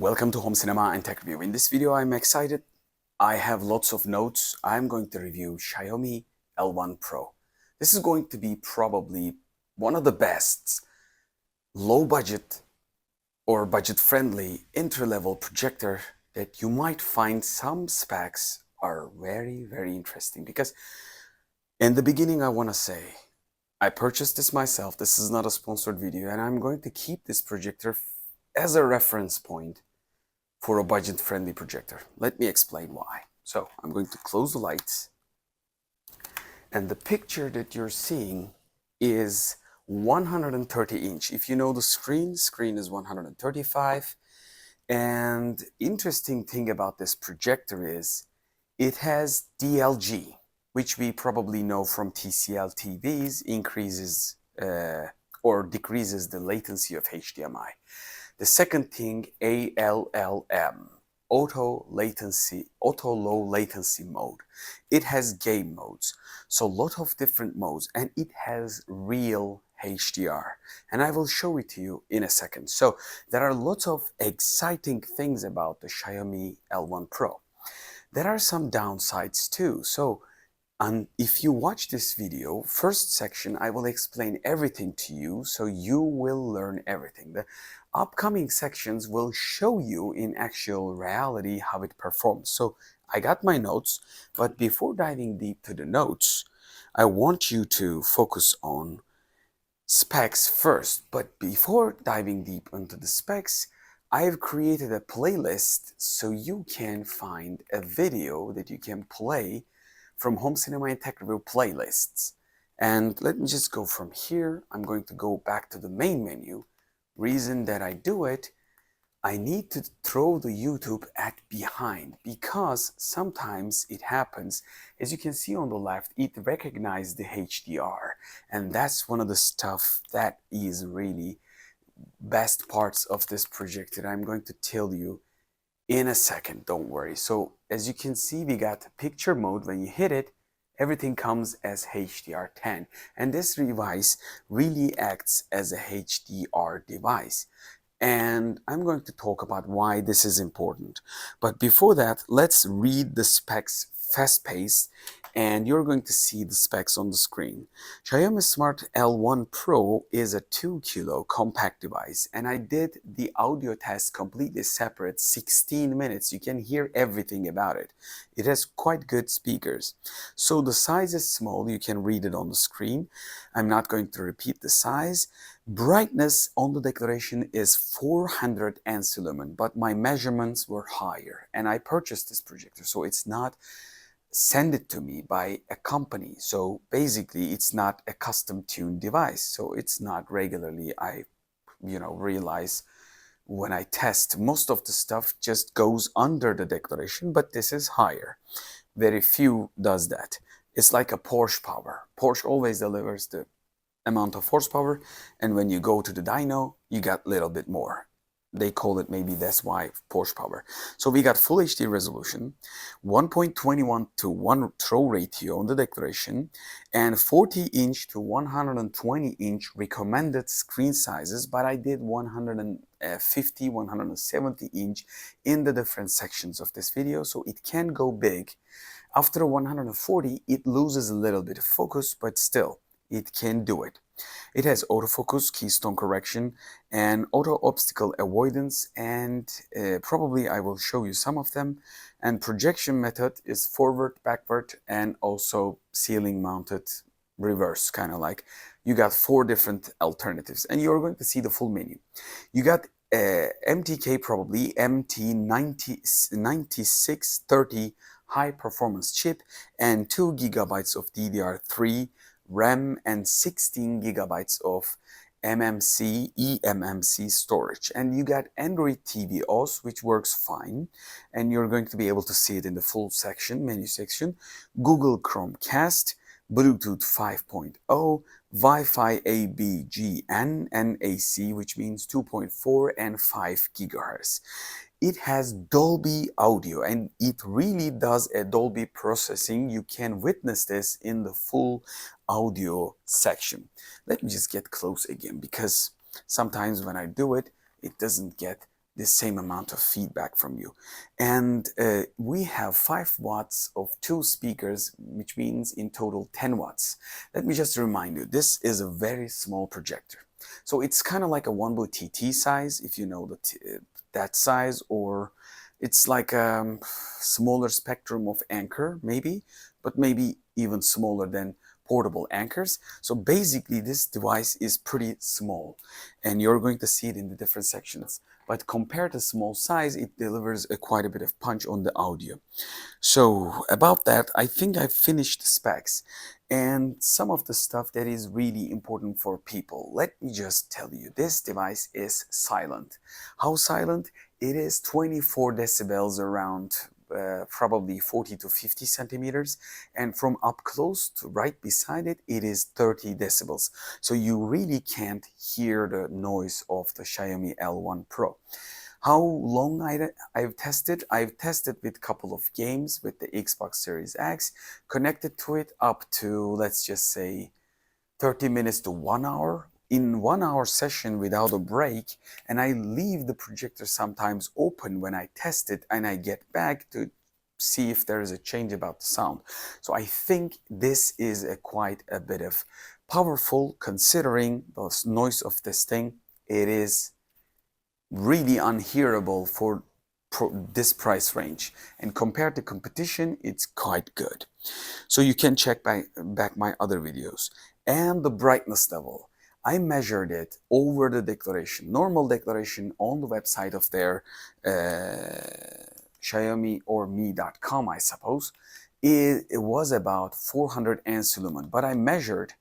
Welcome to Home Cinema and Tech Review. In this video, I'm excited. I have lots of notes. I'm going to review Xiaomi L1 Pro. This is going to be probably one of the best low budget or budget-friendly entry-level projector that you might find. Some specs are very, very interesting because in the beginning, I want to say, I purchased this myself. This is not a sponsored video, and I'm going to keep this projector as a reference point for a budget-friendly projector. Let me explain why. So I'm going to close the lights, and the picture that you're seeing is 130 inch. If you know the screen is 135. And interesting thing about this projector is it has DLG, which we probably know from TCL TVs, increases or decreases the latency of HDMI. The second thing, ALLM, auto low latency mode. It has game modes, so a lot of different modes, and it has real HDR, and I will show it to you in a second. So there are lots of exciting things about the Xiaomi L1 Pro. There are some downsides too. So if you watch this video, first section, I will explain everything to you, so you will learn everything. The upcoming sections will show you in actual reality how it performs. So I got my notes, but before diving deep to the notes, I want you to focus on specs first. But before diving deep into the specs, I've created a playlist so you can find a video that you can play from Home Cinema and Tech Review playlists. And let me just go from here. I'm going to go back to the main menu. Reason that I do it, I need to throw the YouTube at behind because sometimes it happens. As you can see on the left, it recognizes the HDR, and that's one of the stuff that is really best parts of this projector. I'm going to tell you in a second, don't worry. So as you can see, we got picture mode. When you hit it, everything comes as HDR10, and this device really acts as a HDR device. And I'm going to talk about why this is important. But before that, let's read the specs fast-paced, and you're going to see the specs on the screen. Xiaomi Smart L1 Pro is a 2 kilo compact device, and I did the audio test completely separate, 16 minutes. You can hear everything about it. It has quite good speakers. So the size is small, you can read it on the screen. I'm not going to repeat the size. Brightness on the declaration is 400 ANSI lumen, but my measurements were higher, and I purchased this projector, so it's not send it to me by a company. So basically it's not a custom tuned device. So it's not regularly, I realize when I test, most of the stuff just goes under the declaration, but this is higher. Very few does that. It's like a Porsche power. Porsche always delivers the amount of horsepower, and when you go to the dyno, you got a little bit more. They call it, maybe that's why, Porsche power. So we got full HD resolution, 1.21 to 1 throw ratio on the declaration, and 40 inch to 120 inch recommended screen sizes, but I did 150, 170 inch in the different sections of this video, so it can go big. After 140, it loses a little bit of focus, but still, it can do it. It has autofocus, keystone correction, and auto obstacle avoidance, and probably I will show you some of them. And projection method is forward, backward, and also ceiling mounted reverse, kind of like. You got 4 different alternatives, and you're going to see the full menu. You got MTK, probably MT9630 high performance chip, and 2 GB of DDR3 RAM, and 16 GB of eMMC storage. And you got Android TV OS, which works fine, and you're going to be able to see it in the full section, menu section. Google Chromecast, Bluetooth 5.0, Wi-Fi ABGN, and AC, which means 2.4 and 5 GHz. It has Dolby audio, and it really does a Dolby processing. You can witness this in the full audio section. Let me just get close again, because sometimes when I do it, it doesn't get the same amount of feedback from you. And we have 5 watts of 2 speakers, which means in total 10 watts. Let me just remind you, this is a very small projector. So it's kind of like a Wonbo TT size, if you know that size, or it's like a smaller spectrum of Anker, maybe, but maybe even smaller than portable Ankers. So basically this device is pretty small, and you're going to see it in the different sections. But compared to small size, it delivers quite a bit of punch on the audio. So about that, I think I've finished the specs and some of the stuff that is really important for people. Let me just tell you, this device is silent. How silent? It is 24 decibels around probably 40 to 50 centimeters, and from up close to right beside it, it is 30 decibels. So you really can't hear the noise of the Xiaomi L1 Pro. How long I've tested? I've tested with a couple of games with the Xbox Series X, connected to it up to, let's just say, 30 minutes to 1 hour. In 1 hour session without a break, and I leave the projector sometimes open when I test it, and I get back to see if there is a change about the sound. So I think this is quite a bit of powerful, considering the noise of this thing. It is really unhearable for this price range, and compared to competition, it's quite good. So you can check back my other videos. And the brightness level, I measured it over the declaration, normal declaration on the website of their Xiaomi or me.com, I suppose. It was about 400 ANSI lumen, but I measured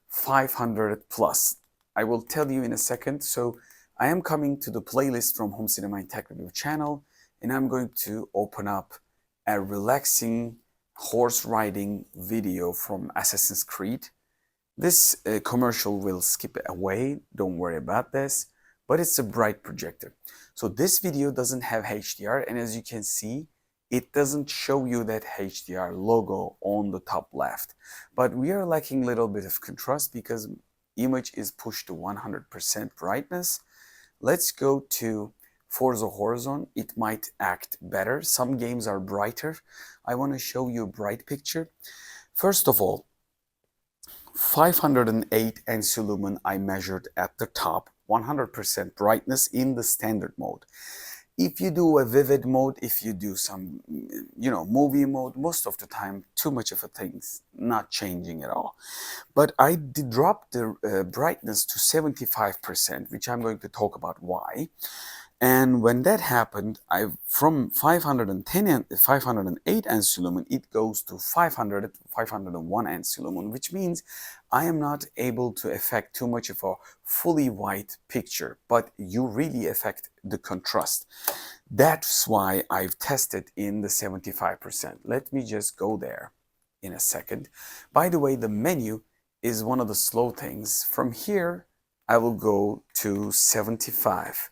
500 plus. I will tell you in a second. So I am coming to the playlist from Home Cinema and Tech Review channel, and I'm going to open up a relaxing horse riding video from Assassin's Creed. This commercial will skip away, don't worry about this, but it's a bright projector. So this video doesn't have HDR, and as you can see, it doesn't show you that HDR logo on the top left. But we are lacking a little bit of contrast because image is pushed to 100% brightness. Let's go to Forza Horizon. It might act better. Some games are brighter. I want to show you a bright picture. First of all, 508 ANSI lumen I measured at the top, 100% brightness in the standard mode. If you do a vivid mode, if you do some, movie mode, most of the time, too much of a thing's not changing at all. But I did drop the brightness to 75%, which I'm going to talk about why. And when that happened, from 510 and 508 ANSI lumen, it goes to 500, 501 ANSI lumen, which means I am not able to affect too much of a fully white picture, but you really affect the contrast. That's why I've tested in the 75%. Let me just go there in a second. By the way, the menu is one of the slow things. From here, I will go to 75.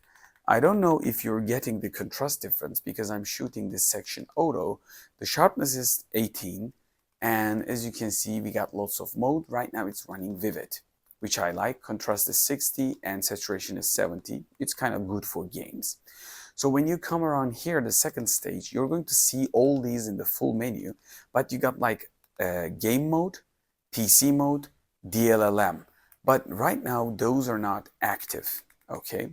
I don't know if you're getting the contrast difference because I'm shooting this section auto. The sharpness is 18, and as you can see, we got lots of mode. Right now it's running vivid, which I like. Contrast is 60 and saturation is 70. It's kind of good for games. So when you come around here, the second stage, you're going to see all these in the full menu, but you got like game mode, PC mode, DLLM. But right now, those are not active, okay?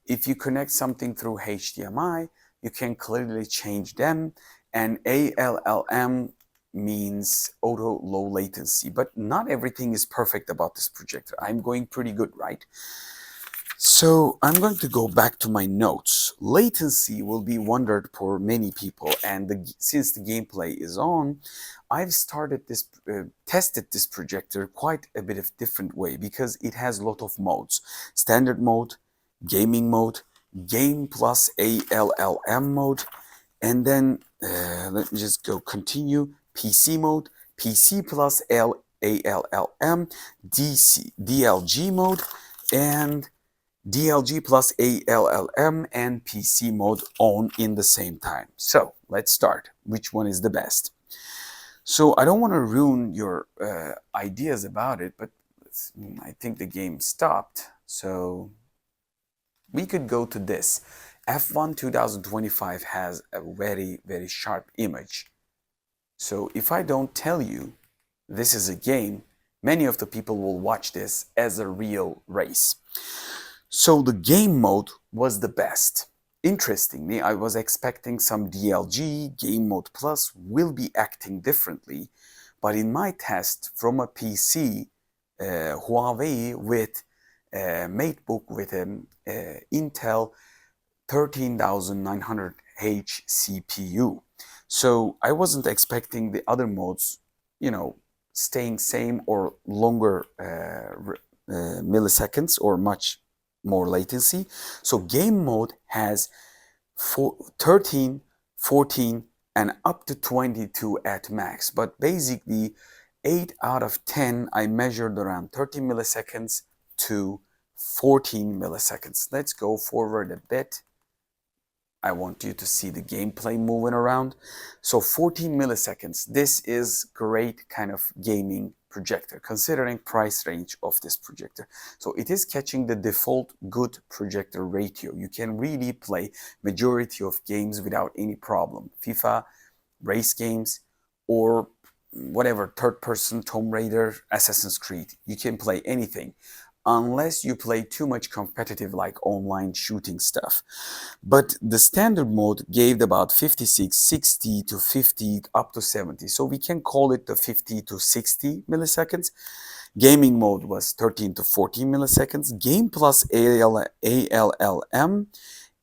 If you connect something through HDMI, you can clearly change them, and ALLM means auto low latency, but not everything is perfect about this projector. I'm going pretty good, right? So I'm going to go back to my notes. Latency will be wondered for many people, and since the gameplay is on, I've tested this projector quite a bit of different way because it has a lot of modes. Standard mode, gaming mode, game plus ALLM mode, and then let me just go continue, PC mode, PC plus ALLM, DLG mode, and DLG plus ALLM and PC mode on in the same time. So let's start. Which one is the best? So I don't want to ruin your ideas about it, but I think the game stopped. So we could go to this. F1 2025 has a very, very sharp image. So if I don't tell you this is a game, many of the people will watch this as a real race. So the game mode was the best. Interestingly, I was expecting some DLG, Game Mode Plus will be acting differently, but in my test from a PC, Huawei with a MateBook with an Intel 13900H CPU. So I wasn't expecting the other modes, staying same or longer milliseconds or much more latency. So game mode has 13, 14, and up to 22 at max. But basically, 8 out of 10, I measured around 30 milliseconds to 14 milliseconds. Let's go forward a bit. I want you to see the gameplay moving around. So 14 milliseconds, this is great kind of gaming projector, considering price range of this projector. So it is catching the default good projector ratio. You can really play majority of games without any problem. FIFA, race games, or whatever, third person, Tomb Raider, Assassin's Creed. You can play anything unless you play too much competitive like online shooting stuff. But the standard mode gave about 56, 60 to 50 up to 70. So we can call it the 50 to 60 milliseconds. Gaming mode was 13 to 14 milliseconds. Game plus ALLM,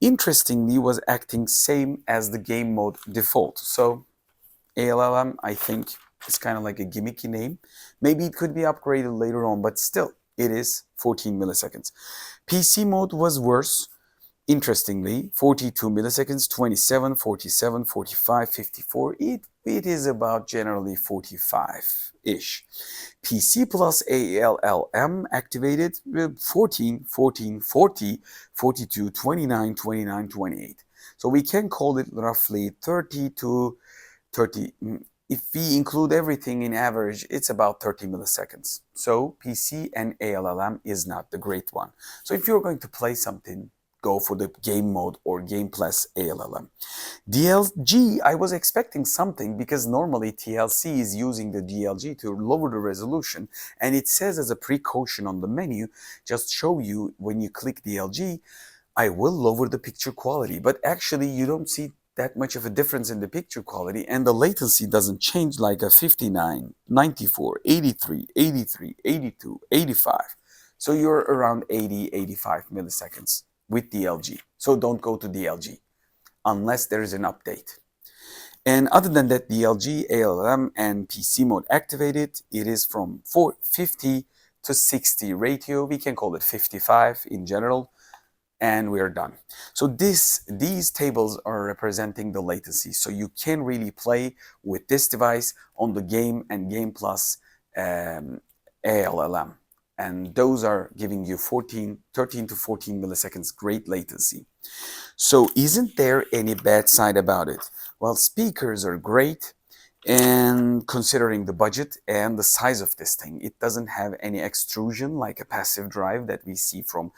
interestingly, was acting same as the game mode default. So ALLM, I think, is kind of like a gimmicky name. Maybe it could be upgraded later on, but still, it is 14 milliseconds. PC mode was worse. Interestingly, 42 milliseconds, 27, 47, 45, 54. It is about generally 45-ish. PC plus ALLM activated 14, 14, 40, 42, 29, 29, 28. So we can call it roughly 30 to 30. If we include everything in average, it's about 30 milliseconds. So PC and ALLM is not the great one. So if you're going to play something, go for the game mode or game plus ALLM. DLG, I was expecting something because normally TLC is using the DLG to lower the resolution, and it says as a precaution on the menu, just show you when you click DLG, I will lower the picture quality, but actually you don't see that much of a difference in the picture quality, and the latency doesn't change like a 59, 94, 83, 83, 82, 85. So you're around 80, 85 milliseconds with DLG. So don't go to DLG unless there is an update. And other than that, DLG, ALLM, and PC mode activated, it is from 50 to 60 ratio. We can call it 55 in general. And we are done. So these tables are representing the latency. So you can really play with this device on the game and game plus ALLM. And those are giving you 13 to 14 milliseconds great latency. So isn't there any bad side about it? Well, speakers are great. And considering the budget and the size of this thing, it doesn't have any extrusion like a passive drive that we see from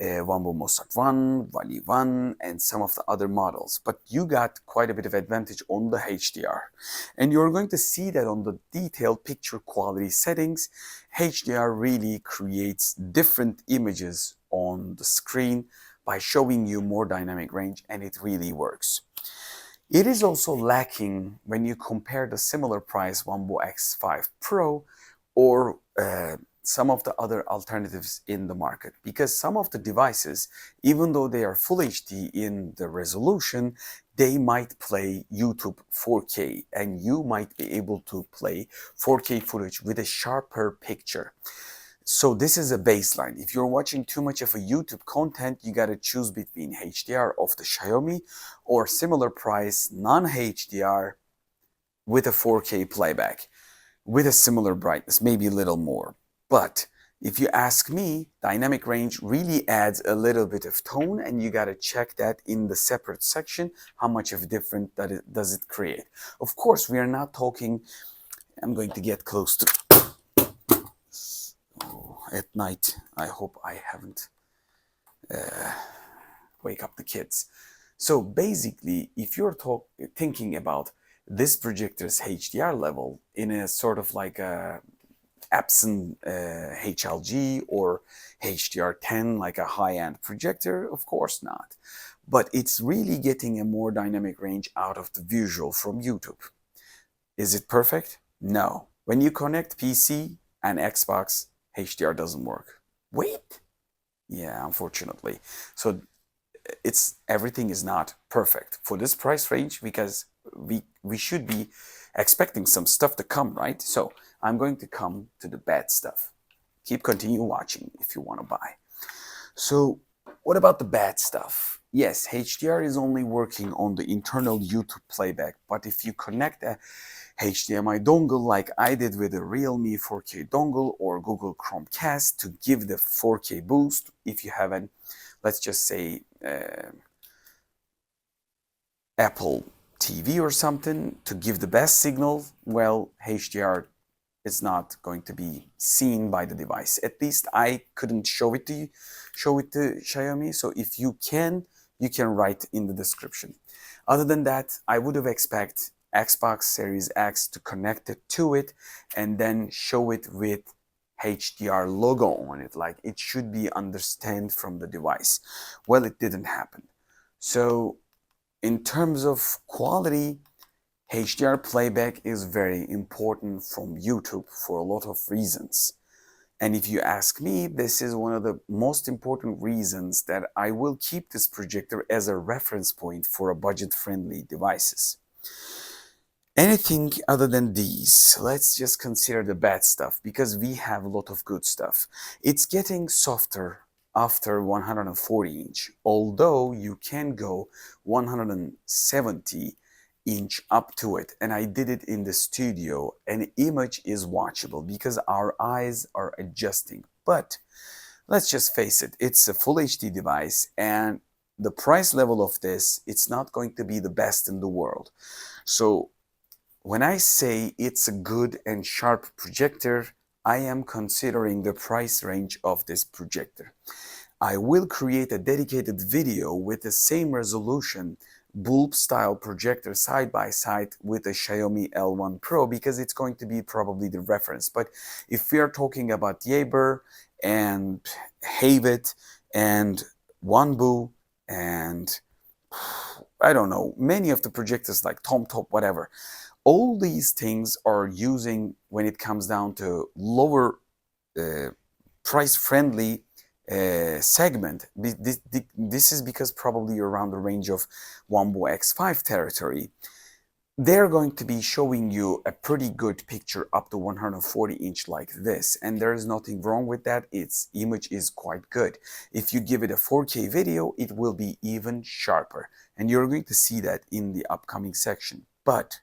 OneBoom Mozart 1, Valley 1, and some of the other models. But you got quite a bit of advantage on the HDR. And you're going to see that on the detailed picture quality settings, HDR really creates different images on the screen by showing you more dynamic range, and it really works. It is also lacking when you compare the similar price OneBoom X5 Pro or some of the other alternatives in the market, because some of the devices, even though they are full HD in the resolution, they might play YouTube 4K, and you might be able to play 4K footage with a sharper picture. So this is a baseline. If you're watching too much of a YouTube content, you got to choose between HDR of the Xiaomi or similar price non-HDR with a 4K playback with a similar brightness, maybe a little more. But if you ask me, dynamic range really adds a little bit of tone, and you got to check that in the separate section, how much of a difference does it create. Of course, we are not talking, I'm going to get close to at night. I hope I haven't wake up the kids. So basically, if you're thinking about this projector's HDR level in a sort of like a Epson HLG or HDR10, like a high-end projector, of course not. But it's really getting a more dynamic range out of the visual from YouTube. Is it perfect? No. When you connect PC and Xbox, HDR doesn't work. Wait. Yeah, unfortunately. So everything is not perfect for this price range, because we should be expecting some stuff to come, right? So I'm going to come to the bad stuff. Continue watching if you want to buy. So what about the bad stuff? Yes, HDR is only working on the internal YouTube playback, but if you connect a HDMI dongle like I did with a Realme 4K dongle or Google Chromecast to give the 4K boost, if you have an, let's just say, Apple TV or something to give the best signal, well, HDR is not going to be seen by the device. At least I couldn't show it to Xiaomi. So if you can write in the description. Other than that, I would have expected Xbox Series X to connect it to it and then show it with HDR logo on it, like it should be understand from the device. Well, it didn't happen. So in terms of quality, HDR playback is very important from YouTube for a lot of reasons. And if you ask me, this is one of the most important reasons that I will keep this projector as a reference point for a budget-friendly devices. Anything other than these, let's just consider the bad stuff, because we have a lot of good stuff. It's getting softer after 140 inch, although you can go 170 inch up to it, and I did it in the studio, and image is watchable because our eyes are adjusting. But let's just face it, it's a full HD device, and the price level of this, it's not going to be the best in the world. So when I say it's a good and sharp projector, I am considering the price range of this projector. I will create a dedicated video with the same resolution bulb style projector side by side with a Xiaomi L1 Pro, because it's going to be probably the reference. But if we are talking about Jaeger and Havit and Wanbu and I don't know, many of the projectors like TomTop, whatever, all these things are using, when it comes down to lower price-friendly segment. This is because probably around the range of Wanbo X5 territory. They're going to be showing you a pretty good picture up to 140 inch like this, and there's nothing wrong with that. Its image is quite good. If you give it a 4K video, it will be even sharper, and you're going to see that in the upcoming section. But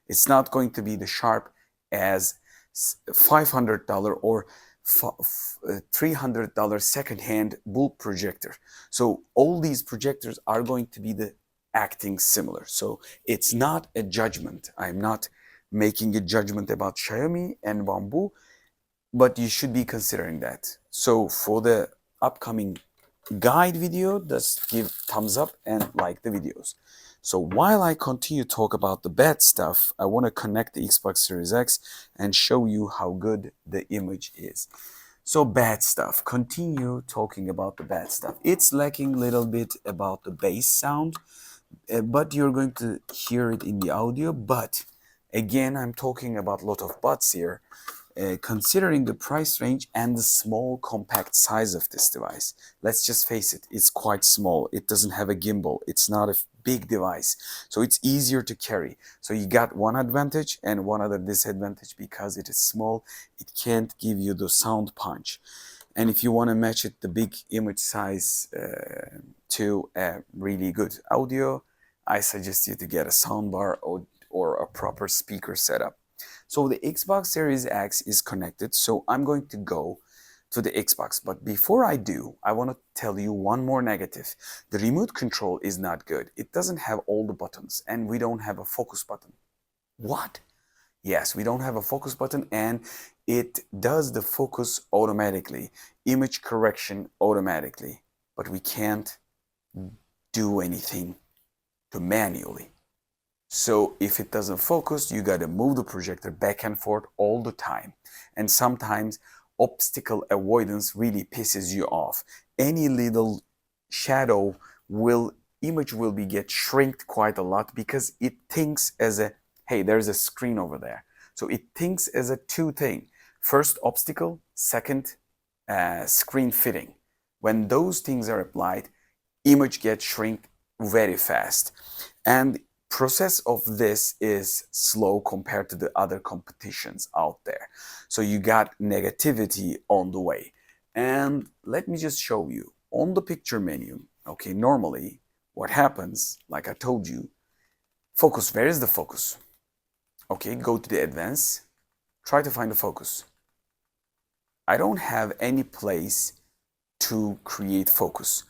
it's not going to be the sharp as $500 or $300 second-hand bulb projector. So all these projectors are going to be the acting similar. So it's not a judgment. I'm not making a judgment about Xiaomi and Wanbu, but you should be considering that. So for the upcoming guide video, just give thumbs up and like the videos. So while I continue to talk about the bad stuff, I want to connect the Xbox Series X and show you how good the image is. So bad stuff, continue talking about the bad stuff. It's lacking a little bit about the bass sound, but you're going to hear it in the audio. But again, I'm talking about a lot of buts here. Considering the price range and the small compact size of this device. Let's just face it, it's quite small. It doesn't have a gimbal. It's not a big device, so it's easier to carry. So you got one advantage and one other disadvantage. Because it is small, it can't give you the sound punch. And if you want to match it, the big image size to a really good audio, I suggest you to get a soundbar or a proper speaker setup. So the Xbox Series X is connected, so I'm going to go to the Xbox. But before I do, I want to tell you one more negative. The remote control is not good. It doesn't have all the buttons, and we don't have a focus button. What? Yes, we don't have a focus button, and it does the focus automatically, image correction automatically, but we can't do anything to manually. So if it doesn't focus, you gotta move the projector back and forth all the time. And sometimes obstacle avoidance really pisses you off. Any little shadow image will be get shrinked quite a lot because it thinks as a, hey, there's a screen over there. So it thinks as a two thing. First obstacle, second screen fitting. When those things are applied, image gets shrink very fast. And process of this is slow compared to the other competitions out there. So you got negativity on the way. And let me just show you on the picture menu. Okay, normally what happens, like I told you, focus, where is the focus? Okay, go to the advanced, try to find the focus. I don't have any place to create focus.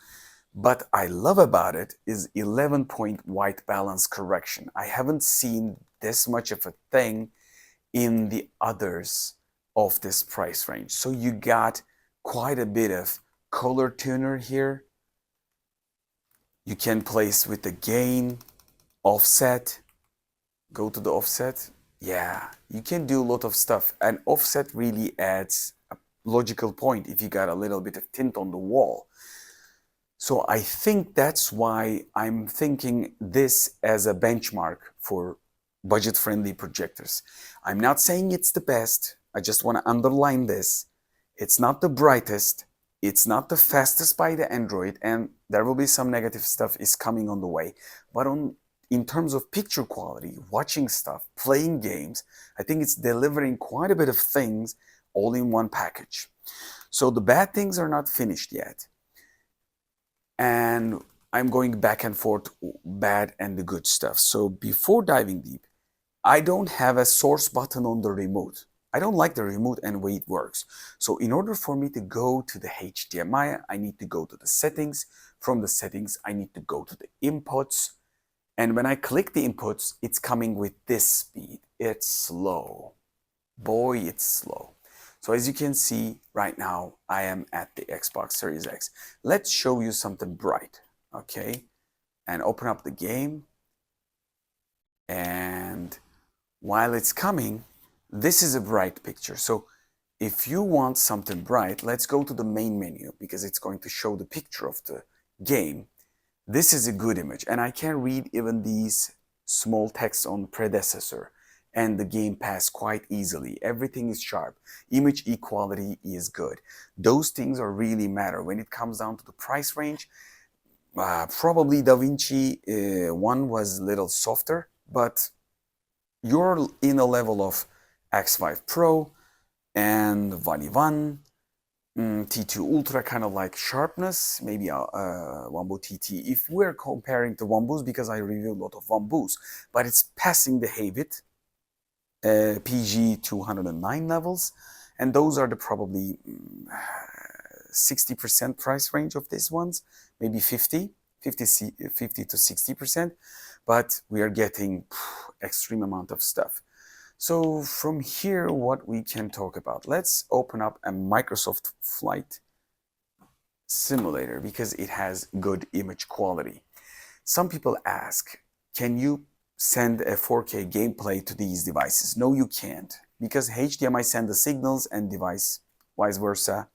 But I love about it is 11-point white balance correction. I haven't seen this much of a thing in the others of this price range. So you got quite a bit of color tuner here. You can place with the gain, offset, go to the offset. Yeah, you can do a lot of stuff. And offset really adds a logical point if you got a little bit of tint on the wall. So I think that's why I'm thinking this as a benchmark for budget-friendly projectors. I'm not saying it's the best. I just want to underline this. It's not the brightest. It's not the fastest by the Android, and there will be some negative stuff is coming on the way. But in terms of picture quality, watching stuff, playing games, I think it's delivering quite a bit of things all in one package. So the bad things are not finished yet. And I'm going back and forth, bad and the good stuff. So before diving deep, I don't have a source button on the remote. I don't like the remote and the way it works. So in order for me to go to the HDMI, I need to go to the settings. From the settings, I need to go to the inputs. And when I click the inputs, it's coming with this speed. It's slow. Boy, it's slow. So as you can see right now, I am at the Xbox Series X. Let's show you something bright, okay? And open up the game. And while it's coming, this is a bright picture. So if you want something bright, let's go to the main menu because it's going to show the picture of the game. This is a good image. And I can read even these small text on predecessor and the game pass quite easily. Everything is sharp. Image equality is good. Those things are really matter. When it comes down to the price range, probably DaVinci 1 was a little softer, but you're in a level of X5 Pro and Valley 1, T2 Ultra, kind of like sharpness, maybe a Wambu TT. If we're comparing to Wambus, because I review a lot of Wambus, but it's passing the Havit PG 209 levels, and those are the probably 60% price range of these ones, maybe 50 to 60%, but we are getting extreme amount of stuff. So from here, what we can talk about, let's open up a Microsoft Flight Simulator because it has good image quality. Some people ask, can you send a 4K gameplay to these devices? No, you can't, because HDMI send the signals and device, vice versa,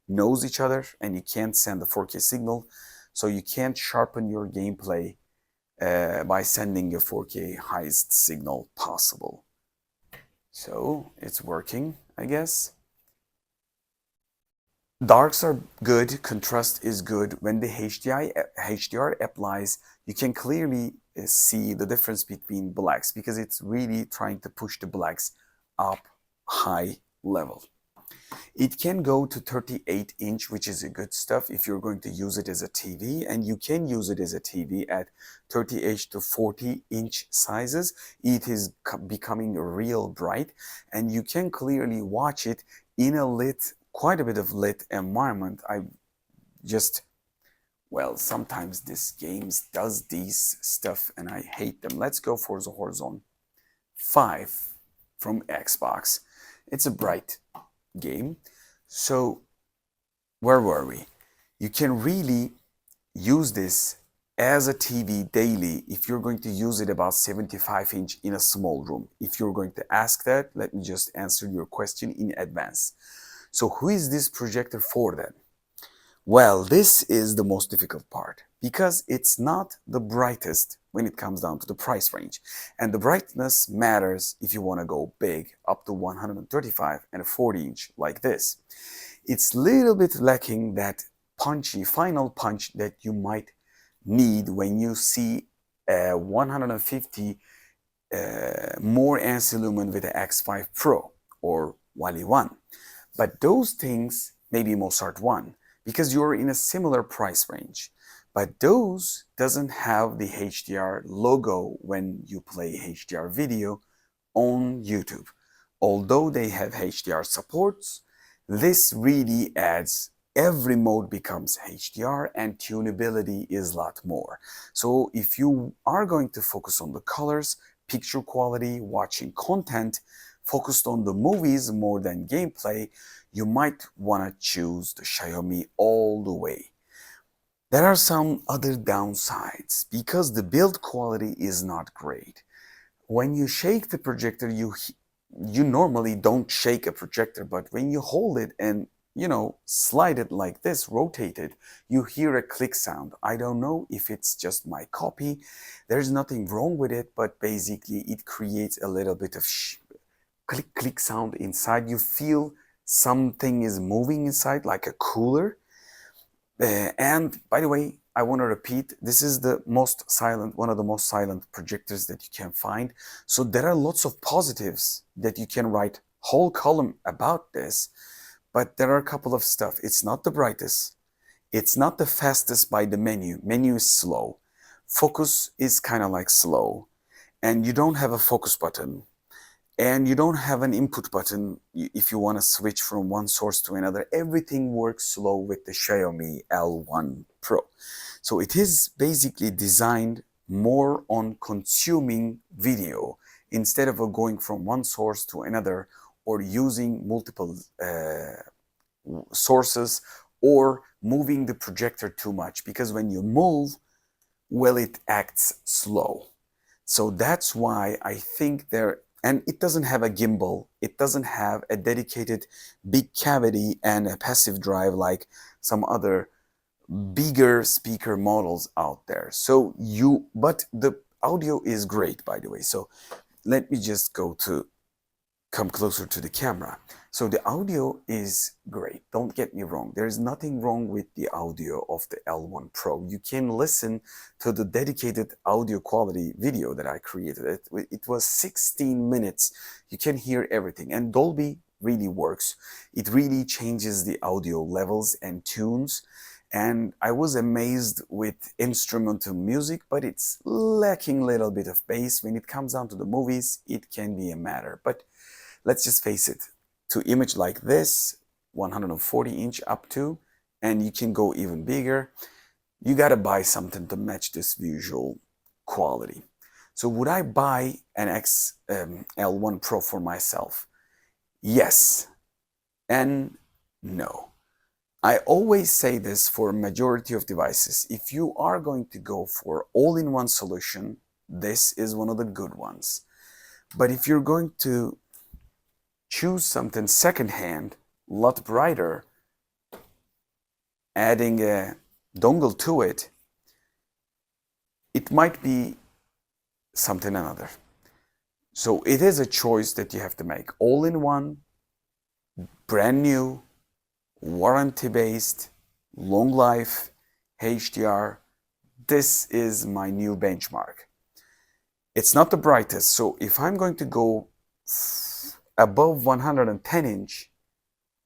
knows each other, and you can't send the 4K signal, so you can't sharpen your gameplay by sending a 4K highest signal possible. So it's working, I guess. Darks are good, contrast is good. When the HDR applies, you can clearly see the difference between blacks because it's really trying to push the blacks up high level. It can go to 38-inch, which is a good stuff if you're going to use it as a TV, and you can use it as a TV at 38 to 40-inch sizes. It is becoming real bright, and you can clearly watch it in a lit, quite a bit of lit environment. Well, sometimes this game does these stuff and I hate them. Let's go for the Horizon 5 from Xbox. It's a bright game. So where were we? You can really use this as a TV daily if you're going to use it about 75 inch in a small room? If you're going to ask that, let me just answer your question in advance. So who is this projector for then? Well, this is the most difficult part because it's not the brightest when it comes down to the price range. And the brightness matters if you want to go big, up to 135 and a 40 inch like this. It's a little bit lacking that punchy final punch that you might need when you see a 150 more ANSI lumen with the X5 Pro or Wally 1. But those things, maybe Mozart 1, because you're in a similar price range. But those doesn't have the HDR logo when you play HDR video on YouTube. Although they have HDR supports, this really adds, every mode becomes HDR and tunability is a lot more. So if you are going to focus on the colors, picture quality, watching content, focused on the movies more than gameplay, you might want to choose the Xiaomi all the way. There are some other downsides because the build quality is not great. When you shake the projector, you normally don't shake a projector, but when you hold it and slide it like this, rotate it, you hear a click sound. I don't know if it's just my copy. There's nothing wrong with it, but basically it creates a little bit of click sound inside. You feel something is moving inside like a cooler. And by the way, I want to repeat, this is the most silent, one of the most silent projectors that you can find. So there are lots of positives that you can write whole column about this, but there are a couple of stuff. It's not the brightest. It's not the fastest by the menu. Menu is slow. Focus is kind of like slow. And you don't have a focus button. And you don't have an input button if you want to switch from one source to another. Everything works slow with the Xiaomi L1 Pro. So it is basically designed more on consuming video instead of going from one source to another or using multiple sources or moving the projector too much, because when you move, well, it acts slow. So that's why I think and it doesn't have a gimbal. It doesn't have a dedicated big cavity and a passive drive like some other bigger speaker models out there. So but the audio is great, by the way. So let me just come closer to the camera. So the audio is great. Don't get me wrong. There's nothing wrong with the audio of the L1 Pro. You can listen to the dedicated audio quality video that I created. It was 16 minutes. You can hear everything. And Dolby really works. It really changes the audio levels and tunes. And I was amazed with instrumental music, but it's lacking a little bit of bass. When it comes down to the movies, it can be a matter. But let's just face it, to image like this, 140 inch up to, and you can go even bigger, you gotta buy something to match this visual quality. So would I buy an L1 Pro for myself? Yes and no. I always say this for a majority of devices. If you are going to go for all-in-one solution, this is one of the good ones. But if you're going to choose something secondhand, a lot brighter, adding a dongle to it, it might be something another. So it is a choice that you have to make. All-in-one, brand new, warranty-based, long life, HDR. This is my new benchmark. It's not the brightest, so if I'm going to go above 110 inch,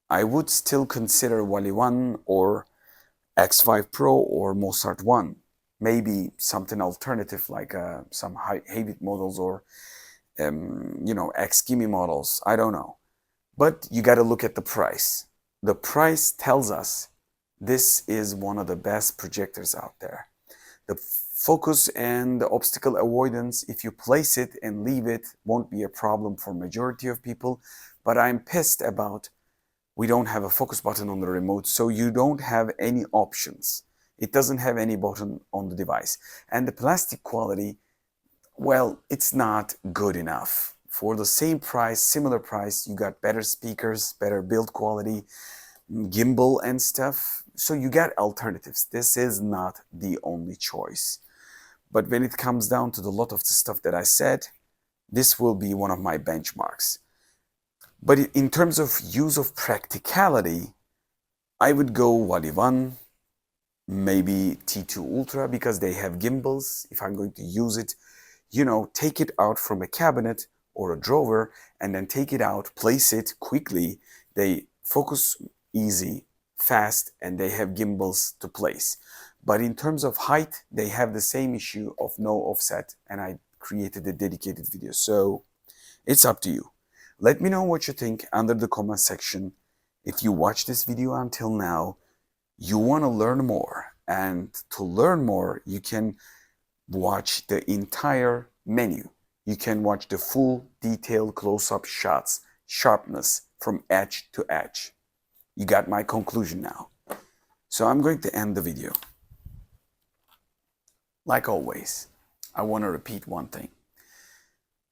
I would still consider Wally 1 or X5 Pro or Mozart 1. Maybe something alternative like some high-bit models or X-Gimme models. I don't know. But you got to look at the price. The price tells us this is one of the best projectors out there. The focus and the obstacle avoidance, if you place it and leave it, won't be a problem for majority of people. But I'm pissed about we don't have a focus button on the remote, so you don't have any options. It doesn't have any button on the device. And the plastic quality, well, it's not good enough. For the same price, similar price, you got better speakers, better build quality, gimbal and stuff. So you got alternatives. This is not the only choice. But when it comes down to the lot of the stuff that I said, this will be one of my benchmarks. But in terms of use of practicality, I would go Wally 1, maybe T2 Ultra, because they have gimbals. If I'm going to use it, you know, take it out from a cabinet or a drawer and then take it out, place it quickly. They focus easy, fast, and they have gimbals to place. But in terms of height, they have the same issue of no offset, and I created a dedicated video. So it's up to you. Let me know what you think under the comment section. If you watched this video until now, you want to learn more. And to learn more, you can watch the entire menu. You can watch the full detailed close-up shots, sharpness from edge to edge. You got my conclusion now. So I'm going to end the video. Like always, I want to repeat one thing.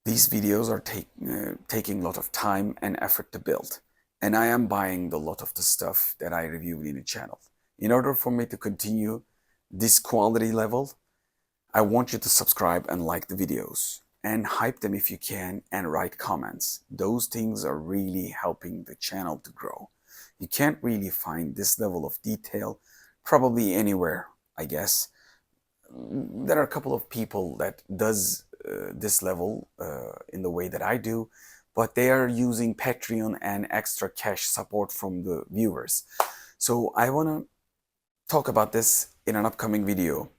These videos are taking a lot of time and effort to build, and I am buying a lot of the stuff that I reviewed in the channel. In order for me to continue this quality level, I want you to subscribe and like the videos, and hype them if you can, and write comments. Those things are really helping the channel to grow. You can't really find this level of detail probably anywhere, I guess. There are a couple of people that does this level in the way that I do, but they are using Patreon and extra cash support from the viewers. So I want to talk about this in an upcoming video.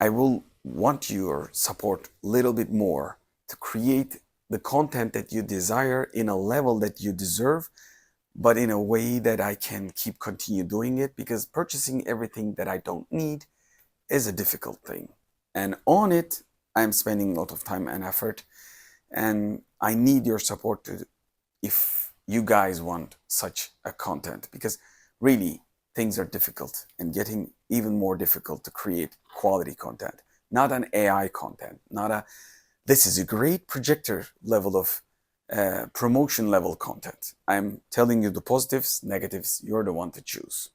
I will want your support a little bit more to create the content that you desire in a level that you deserve, but in a way that I can continue doing it, because purchasing everything that I don't need is a difficult thing. And on it, I'm spending a lot of time and effort, and I need your support if you guys want such a content, because really things are difficult and getting even more difficult to create quality content, not an AI content, not a this is a great projector level of promotion level content. I'm telling you the positives, negatives, you're the one to choose.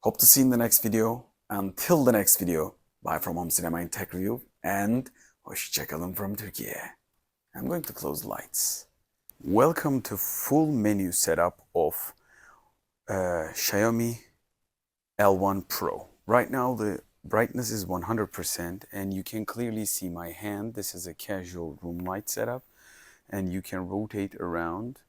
Hope to see you in the next video. Until the next video, bye from Home Cinema and Tech Review, and hoşçakalın from Turkey. I'm going to close lights. Welcome to full menu setup of Xiaomi L1 Pro. Right now the brightness is 100% and you can clearly see my hand. This is a casual room light setup, and you can rotate around.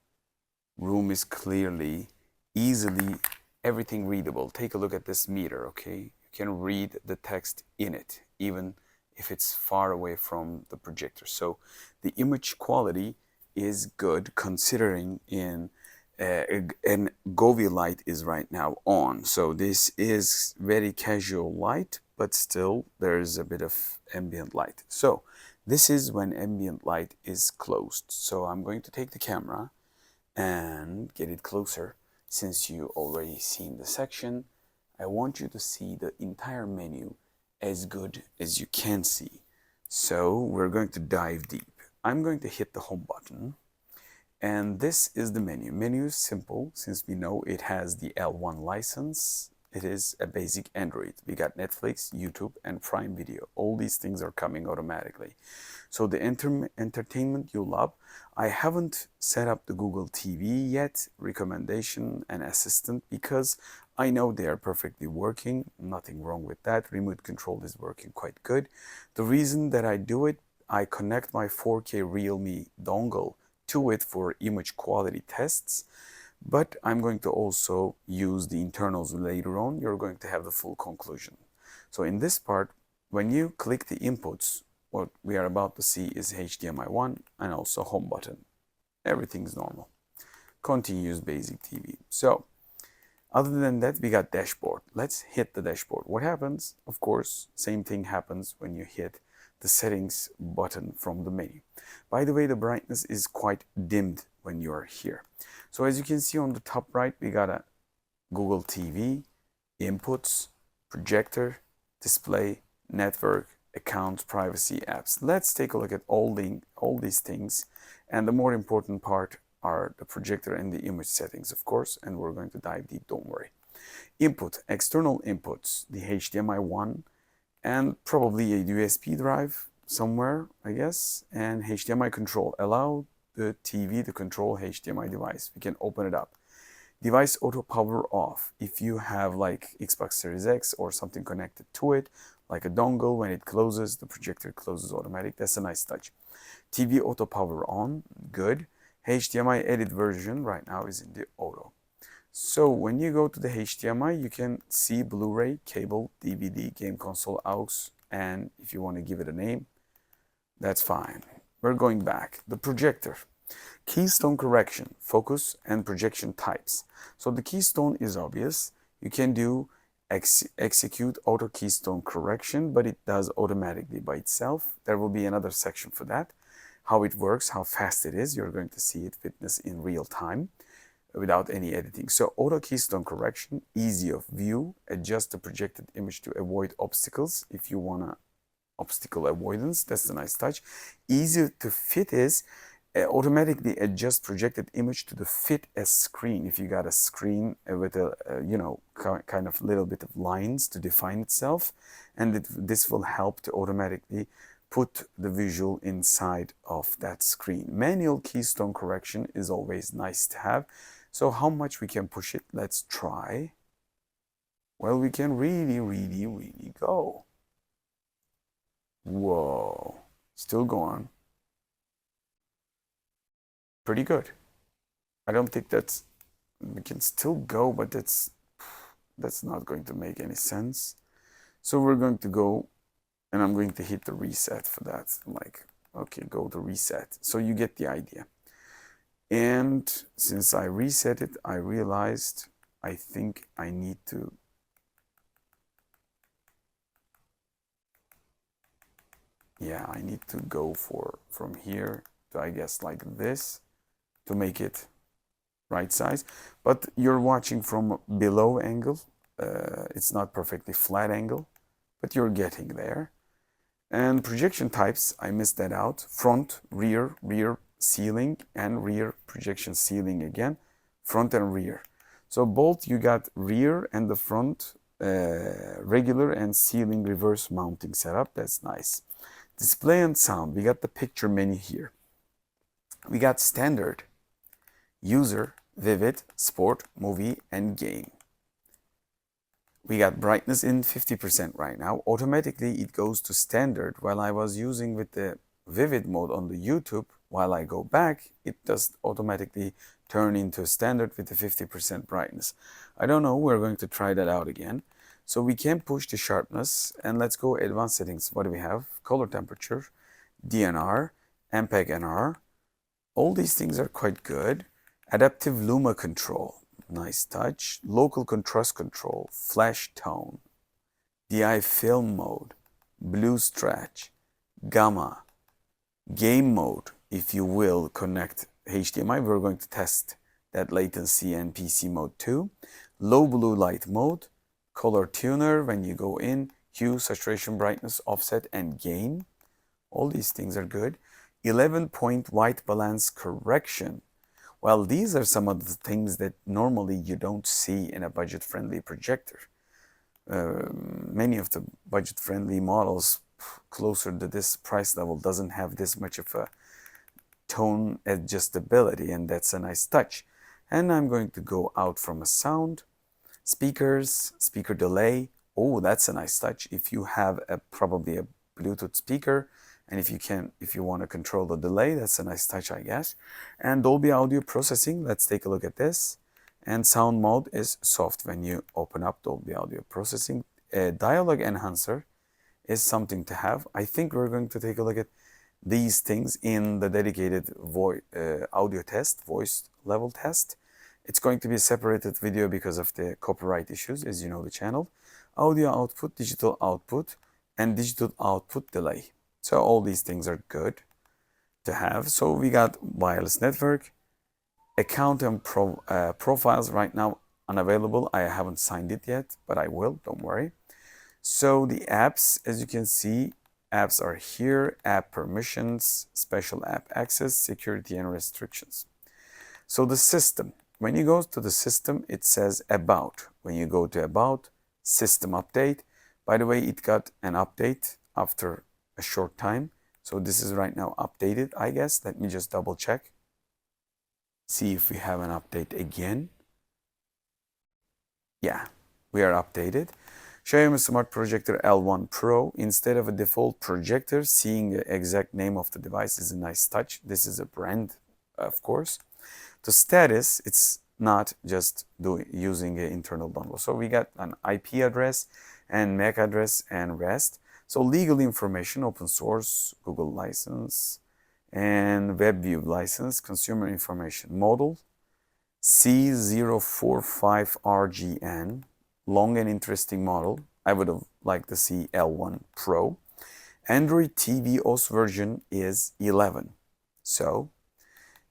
Room is clearly, easily, everything readable. Take a look at this meter, okay? You can read the text in it, even if it's far away from the projector. So the image quality is good, considering and Govee light is right now on. So this is very casual light, but still there's a bit of ambient light. So this is when ambient light is closed. So I'm going to take the camera and get it closer. Since you already seen the section, I want you to see the entire menu as good as you can see. So we're going to dive deep. I'm going to hit the home button, and this is the menu. Menu is simple, since we know it has the L1 license. It is a basic Android. We got Netflix, YouTube, and Prime Video. All these things are coming automatically. So the entertainment you love. I haven't set up the Google TV yet, recommendation and assistant, because I know they are perfectly working. Nothing wrong with that. Remote control is working quite good. The reason that I do it, I connect my 4K Realme dongle to it for image quality tests. But I'm going to also use the internals later on. You're going to have the full conclusion. So in this part, when you click the inputs, what we are about to see is HDMI 1 and also home button. Everything's normal. Continuous basic TV. So other than that, we got dashboard. Let's hit the dashboard. What happens? Of course, same thing happens when you hit the settings button from the menu. By the way, the brightness is quite dimmed when you are here. So as you can see on the top right, we got a Google TV, inputs, projector, display, network, account, privacy, apps. Let's take a look at all these things. And the more important part are the projector and the image settings, of course, and we're going to dive deep, don't worry. Input, external inputs, the HDMI 1, and probably a USB drive somewhere, I guess, and HDMI control. Allow the TV to control HDMI device. We can open it up. Device auto power off. If you have like Xbox Series X or something connected to it, like a dongle, when it closes, the projector closes automatic. That's a nice touch. TV auto power on, good. HDMI edit version right now is in the auto. So when you go to the HDMI, you can see Blu-ray, cable, DVD, game console, aux, and if you want to give it a name, that's fine. We're going back. The projector. Keystone correction, focus, and projection types. So the keystone is obvious. You can do execute auto keystone correction, but it does automatically by itself. There will be another section for that. How it works, how fast it is. You're going to see it witness in real time without any editing. So auto keystone correction, easy of view, adjust the projected image to avoid obstacles if you want obstacle avoidance. That's a nice touch. Easy to fit is automatically adjust projected image to the fit as screen. If you got a screen with a kind of little bit of lines to define itself, and this will help to automatically put the visual inside of that screen. Manual keystone correction is always nice to have. So how much we can push it? Let's try. Well, we can really go. Whoa, still go on. Pretty good. I don't think we can still go, but that's not going to make any sense. So we're going to go, and I'm going to hit the reset for that. Like, okay, go to reset. So you get the idea. And since I reset it, I realized I think I need to I need to go from here to, I guess, like this to make it right size. But you're watching from below angle. It's not perfectly flat angle, but you're getting there. And projection types, I missed that out. Front, rear, rear ceiling, and rear projection ceiling again. Front and rear. So both you got rear and the front regular and ceiling reverse mounting setup. That's nice. Display and sound. We got the picture menu here. We got standard, user, vivid, sport, movie, and game. We got brightness in 50% right now. Automatically it goes to standard. While I was using with the vivid mode on the YouTube, while I go back, it does automatically turn into standard with the 50% brightness. I don't know, we're going to try that out again. So we can push the sharpness, and let's go advanced settings. What do we have? Color temperature, DNR, MPEG NR. All these things are quite good. Adaptive luma control, nice touch. Local contrast control, flash tone, DI film mode, blue stretch, gamma, game mode. If you will connect HDMI, we're going to test that latency and PC mode too. Low blue light mode, color tuner when you go in, hue, saturation, brightness, offset, and gain. All these things are good. 11-point white balance correction. Well, these are some of the things that normally you don't see in a budget-friendly projector. Many of the budget-friendly models closer to this price level doesn't have this much of a tone adjustability, and that's a nice touch. And I'm going to go out from a sound. Speakers, speaker delay. Oh, that's a nice touch. If you have probably a Bluetooth speaker, and if you want to control the delay, that's a nice touch, I guess. And Dolby audio processing, let's take a look at this. And sound mode is soft when you open up Dolby audio processing. A dialogue enhancer is something to have. I think we're going to take a look at these things in the dedicated audio test, voice level test. It's going to be a separated video because of the copyright issues, as you know the channel. Audio output, digital output, and digital output delay. So all these things are good to have. So we got wireless network, account and profiles right now unavailable. I haven't signed it yet, but I will, don't worry. So the apps, as you can see, apps are here, app permissions, special app access, security and restrictions. So the system, when you go to the system, it says about. When you go to about, system update. By the way, it got an update after a short time. So this is right now updated, I guess. Let me just double check. See if we have an update again. Yeah, we are updated. Xiaomi Smart Projector L1 Pro. Instead of a default projector, seeing the exact name of the device is a nice touch. This is a brand, of course. The status, it's not just using an internal dongle. So we got an IP address and MAC address and REST. So legal information, open source, Google license, and WebView license, consumer information model, C045RGN, long and interesting model. I would have liked to see L1 Pro. Android TV OS version is 11. So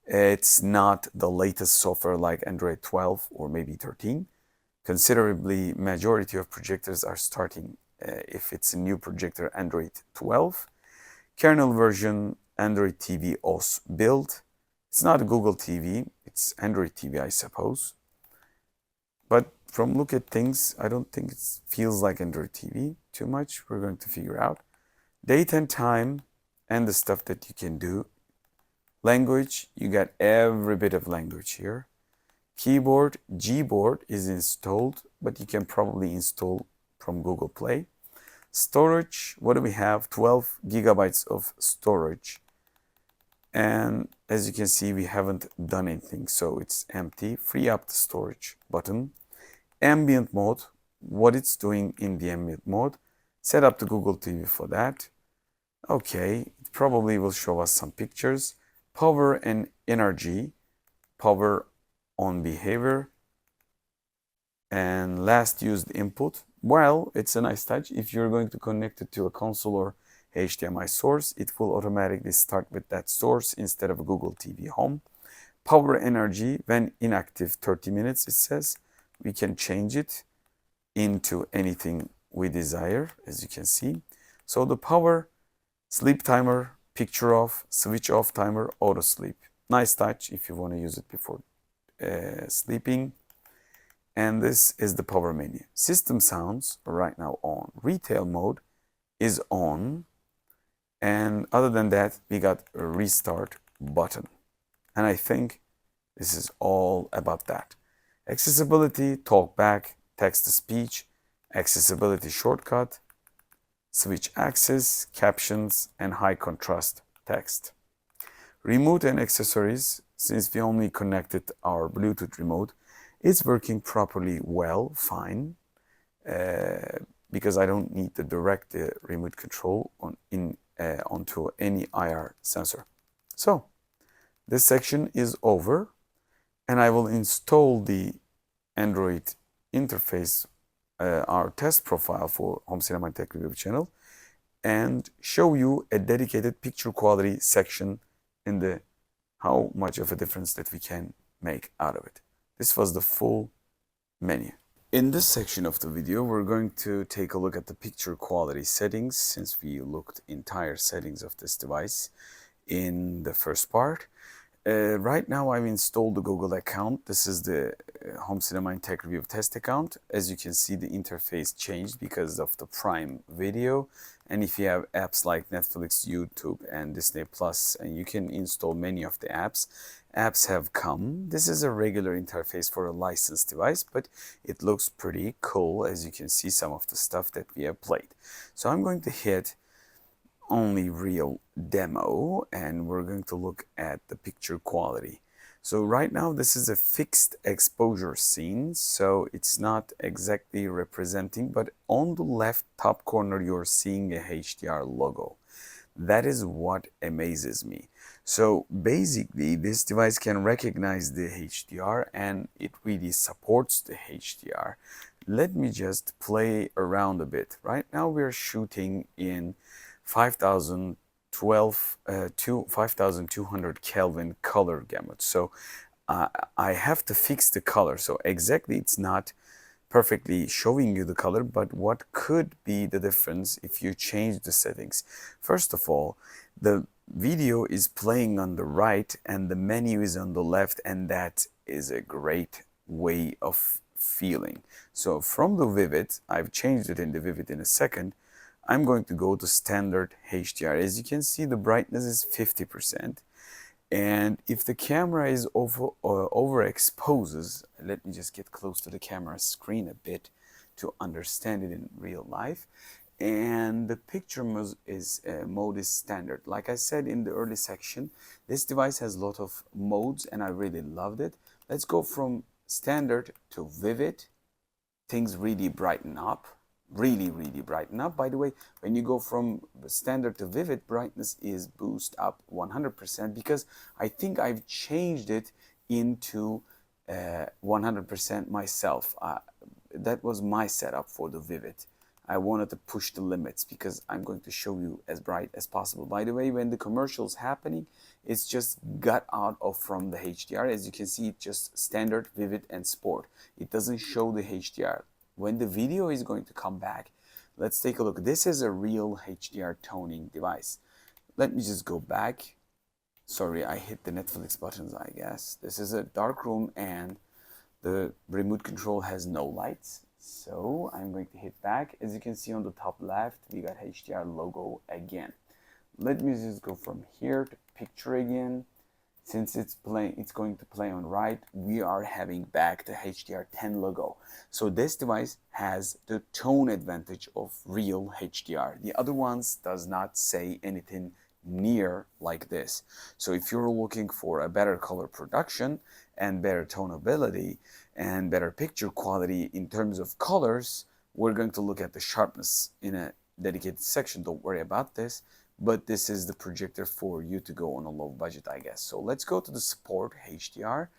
it's not the latest software like Android 12 or maybe 13. Considerably, majority of projectors are starting, if it's a new projector, Android 12. Kernel version, Android TV OS build. It's not a Google TV, it's Android TV, I suppose. But from look at things, I don't think it feels like Android TV too much. We're going to figure out. Date and time and the stuff that you can do. Language, you got every bit of language here. Keyboard, Gboard is installed, but you can probably install from Google Play. Storage, what do we have? 12 gigabytes of storage. And as you can see, we haven't done anything, so it's empty. Free up the storage button. Ambient mode, what it's doing in the ambient mode. Set up the Google TV for that. Okay, it probably will show us some pictures. Power and energy, power on behavior, and last used input. Well, it's a nice touch. If you're going to connect it to a console or HDMI source, it will automatically start with that source instead of Google TV Home. Power energy, when inactive 30 minutes, it says. We can change it into anything we desire, as you can see. So the power, sleep timer, picture off, switch off timer, auto sleep. Nice touch if you want to use it before sleeping. And this is the power menu. System sounds right now on. Retail mode is on. And other than that, we got a restart button. And I think this is all about that. Accessibility, talk back, text to speech, accessibility shortcut, switch access, captions, and high contrast text. Remote and accessories, since we only connected our Bluetooth remote, it's working properly well, fine, because I don't need to direct the remote control onto any IR sensor. So this section is over, and I will install the Android interface, our test profile for Home Cinema and Tech Review channel, and show you a dedicated picture quality section in the how much of a difference that we can make out of it. This was the full menu. In this section of the video, we're going to take a look at the picture quality settings, since we looked entire settings of this device in the first part. Right now I've installed the Google account. This is the Home Cinema and Tech Review test account. As you can see, the interface changed because of the Prime Video. And if you have apps like Netflix, YouTube, and Disney Plus, and you can install many of the apps. Apps have come. This is a regular interface for a licensed device, but it looks pretty cool, as you can see some of the stuff that we have played. So I'm going to hit only real demo, and we're going to look at the picture quality. So right now this is a fixed exposure scene, so it's not exactly representing, but on the left top corner you're seeing a HDR logo. That is what amazes me. So basically this device can recognize the HDR, and it really supports the HDR. Let me just play around a bit. Right now we're shooting in 5200 Kelvin color gamut. So I have to fix the color. So exactly it's not perfectly showing you the color, but what could be the difference if you change the settings? First of all, the video is playing on the right and the menu is on the left, and that is a great way of feeling. So from the vivid, I've changed it in the vivid in a second. I'm going to go to standard HDR. As you can see, the brightness is 50%. And if the camera is overexposes, let me just get close to the camera screen a bit to understand it in real life. And the picture mode is standard. Like I said in the early section, this device has a lot of modes and I really loved it. Let's go from standard to vivid. Things really brighten up. Really brighten up. By the way, when you go from standard to vivid, brightness is boost up 100% because I think I've changed it into 100% myself. That was my setup for the vivid. I wanted to push the limits because I'm going to show you as bright as possible. By the way, when the commercial's happening, it's just got out of from the HDR. As you can see, it's just standard, vivid, and sport. It doesn't show the HDR. When the video is going to come back, let's take a look. This is a real HDR toning device. Let me just go back. Sorry, I hit the Netflix buttons, I guess. This is a dark room and the remote control has no lights. So I'm going to hit back. As you can see on the top left, we got HDR logo again. Let me just go from here to picture again. Since it's going to play on right, we are having back the HDR10 logo. So this device has the tone advantage of real HDR. The other ones does not say anything near like this. So if you're looking for a better color production and better tonability and better picture quality in terms of colors, we're going to look at the sharpness in a dedicated section. Don't worry about this. But this is the projector for you to go on a low budget, I guess. So let's go to the sport HDR.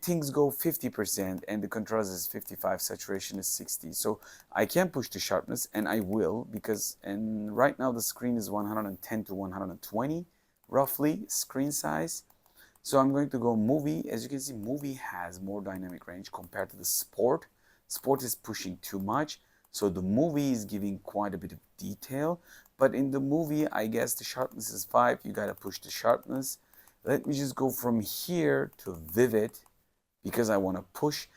Things go 50% and the contrast is 55, saturation is 60. So I can push the sharpness and I will because, and right now the screen is 110 to 120 roughly screen size. So I'm going to go movie. As you can see, movie has more dynamic range compared to the sport. Sport is pushing too much. So the movie is giving quite a bit of detail. But in the movie, I guess the sharpness is 5. You got to push the sharpness. Let me just go from here to vivid because I want to push.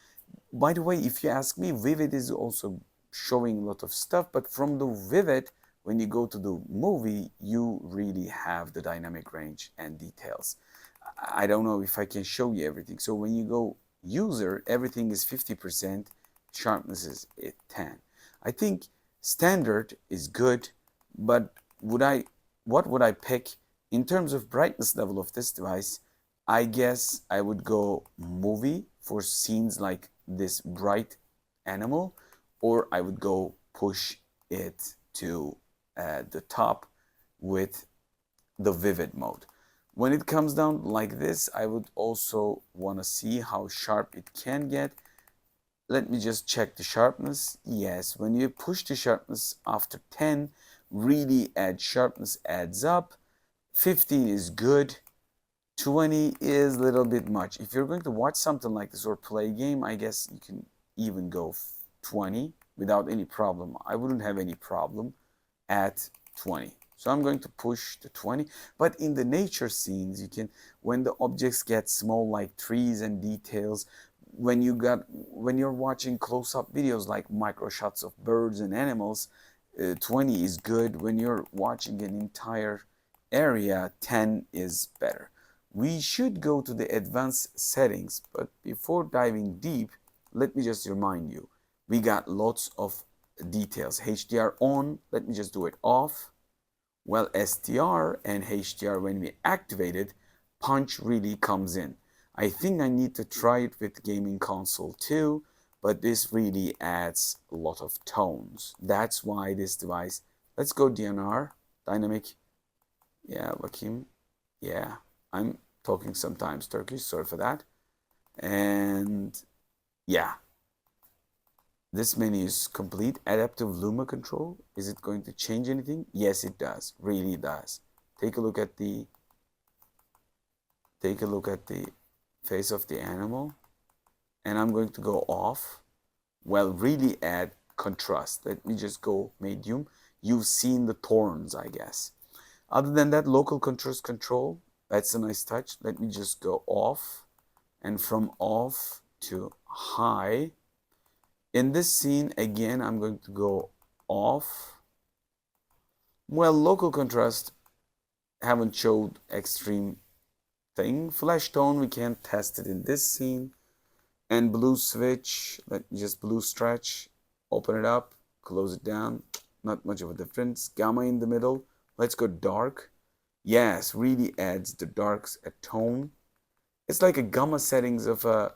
By the way, if you ask me, vivid is also showing a lot of stuff. But from the vivid, when you go to the movie, you really have the dynamic range and details. I don't know if I can show you everything. So when you go user, everything is 50%. Sharpness is 10. I think standard is good, but what would I pick in terms of brightness level of this device? I guess I would go movie for scenes like this bright animal, or I would go push it to the top with the vivid mode. When it comes down like this, I would also want to see how sharp it can get. Let me just check the sharpness. Yes, when you push the sharpness after 10, really sharpness adds up. 15 is good. 20 is a little bit much. If you're going to watch something like this or play a game, I guess you can even go 20 without any problem. I wouldn't have any problem at 20. So I'm going to push to 20. But in the nature scenes, you can, when the objects get small like trees and details, when you're watching close-up videos like micro shots of birds and animals, 20 is good. When you're watching an entire area, 10 is better. We should go to the advanced settings, but before diving deep, let me just remind you, we got lots of details. HDR on, let me just do it off. Well, SDR and HDR, when we activate it, punch really comes in. I think I need to try it with gaming console too, but this really adds a lot of tones. That's why this device, let's go DNR, dynamic, yeah, Vakim, yeah, I'm talking sometimes Turkish, sorry for that. And yeah, this menu is complete. Adaptive Luma control, is it going to change anything? Yes, it does, really does. Take a look at the face of the animal, and I'm going to go off. well, really add contrast. Let me just go medium. You've seen the tones, I guess. Other than that, local contrast control, that's a nice touch. Let me just go off, and from off to high. In this scene, again, I'm going to go off. Well, local contrast, haven't showed extreme thing. Flash tone, we can't test it in this scene. And blue switch, let me just blue stretch, open it up, close it down. Not much of a difference. Gamma in the middle. Let's go dark. Yes, really adds the darks a tone. It's like a gamma settings of a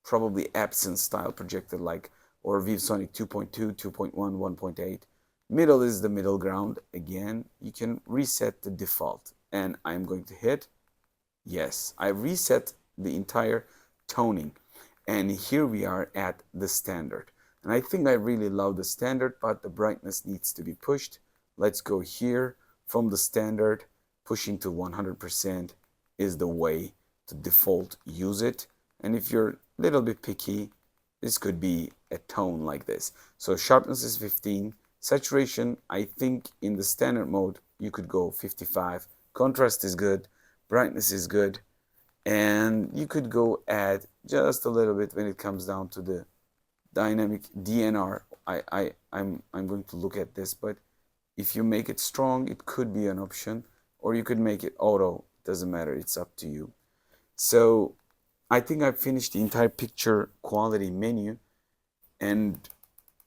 probably Epson style projector, like or ViewSonic 2.2, 2.1, 1.8. Middle is the middle ground. Again, you can reset the default, and I'm going to hit yes. I reset the entire toning, and here we are at the standard. And I think I really love the standard, but the brightness needs to be pushed. Let's go here from the standard. Pushing to 100% is the way to default use it. And if you're a little bit picky, this could be a tone like this. So sharpness is 15. Saturation, I think in the standard mode, you could go 55. Contrast is good. Brightness is good. And you could go add just a little bit when it comes down to the dynamic DNR. I'm going to look at this, but if you make it strong, it could be an option, or you could make it auto. Doesn't matter, it's up to you. So I think I've finished the entire picture quality menu, and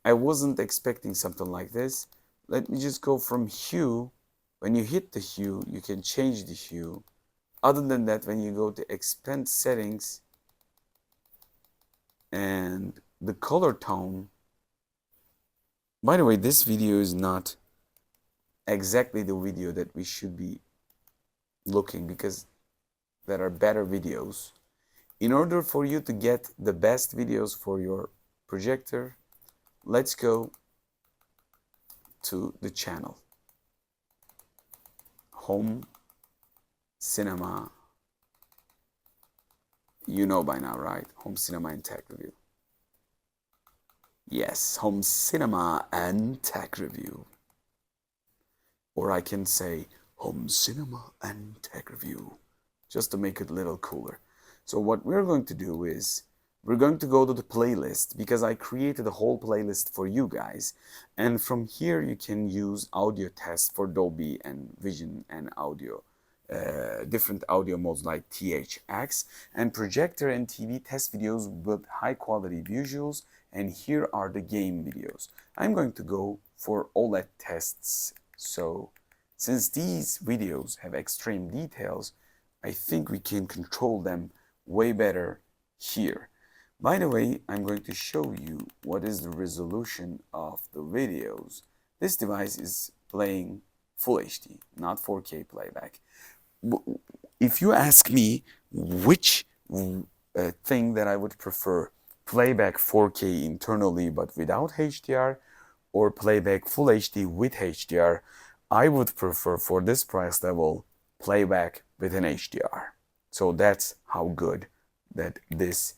I wasn't expecting something like this. Let me just go from hue. When you hit the hue, you can change the hue. Other than that, when you go to expand settings and the color tone, by the way, this video is not exactly the video that we should be looking, because there are better videos. In order for you to get the best videos for your projector, let's go to the channel. Home Cinema. You know by now, right? Home Cinema and Tech Review. Yes, Home Cinema and Tech Review. Or I can say Home Cinema and Tech Review, just to make it a little cooler. So what we're going to do is, we're going to go to the playlist, because I created a whole playlist for you guys. And from here, you can use audio tests for Dolby and Vision and audio. Different audio modes like THX, and projector and TV test videos with high quality visuals, and here are the game videos. I'm going to go for OLED tests. So since these videos have extreme details, I think we can control them way better here. By the way, I'm going to show you what is the resolution of the videos. This device is playing Full HD, not 4K playback. If you ask me which thing that I would prefer, playback 4K internally but without HDR, or playback Full HD with HDR, I would prefer for this price level playback with an HDR. So that's how good that this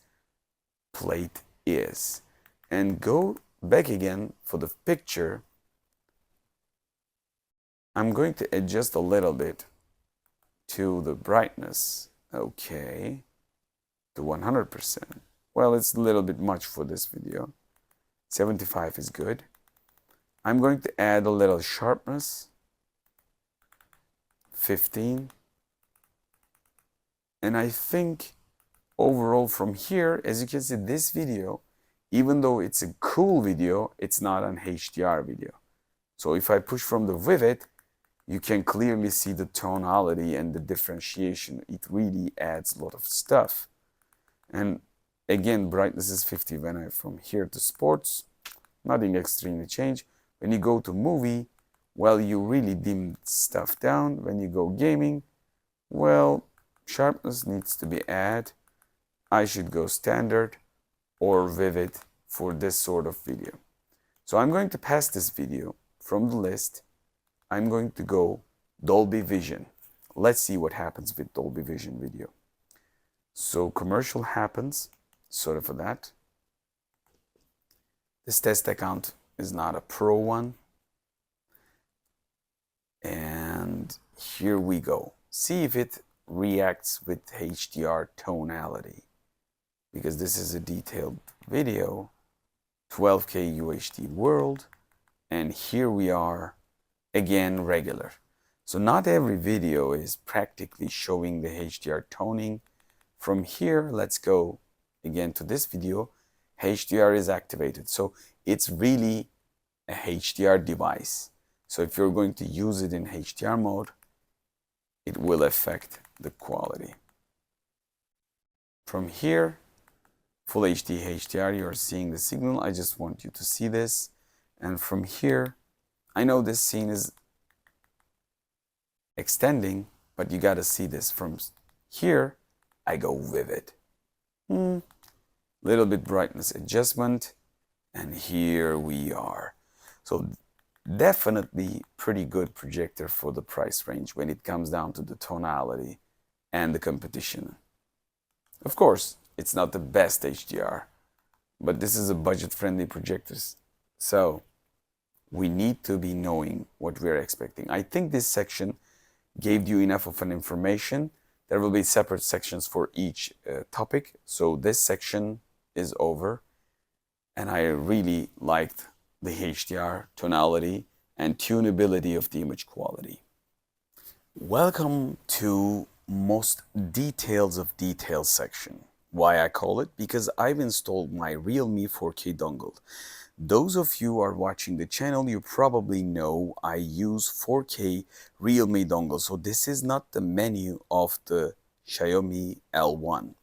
plate is. And go back again for the picture. I'm going to adjust a little bit to the brightness. Okay, to 100%. Well, it's a little bit much for this video. 75 is good. I'm going to add a little sharpness. 15. And I think overall from here, as you can see, this video, even though it's a cool video, it's not an HDR video. So if I push from the vivid, you can clearly see the tonality and the differentiation. It really adds a lot of stuff. And again, brightness is 50 when I from here to sports, nothing extremely changed. When you go to movie, well, you really dim stuff down. When you go gaming, well, sharpness needs to be added. I should go standard or vivid for this sort of video. So I'm going to pass this video from the list. I'm going to go Dolby Vision. Let's see what happens with Dolby Vision video. So commercial happens, sort of for that. This test account is not a pro one. And here we go. See if it reacts with HDR tonality, because this is a detailed video, 12K UHD world, and here we are again regular. So not every video is practically showing the HDR toning. From here, let's go again to this video. HDR is activated, so it's really a HDR device. So if you're going to use it in HDR mode, it will affect the quality. From here, Full HD HDR, you're seeing the signal. I just want you to see this. And from here, I know this scene is extending, but you gotta see this. From here, I go vivid. Little bit brightness adjustment, and here we are. So definitely pretty good projector for the price range when it comes down to the tonality and the competition. Of course, it's not the best HDR, but this is a budget-friendly projector, so we need to be knowing what we're expecting. I think this section gave you enough of an information. There will be separate sections for each topic, so this section is over, and I really liked the HDR, tonality, and tunability of the image quality. Welcome to most details of details section. Why I call it? Because I've installed my Realme 4K dongle. Those of you who are watching the channel, you probably know I use 4K Realme dongle. So this is not the menu of the Xiaomi L1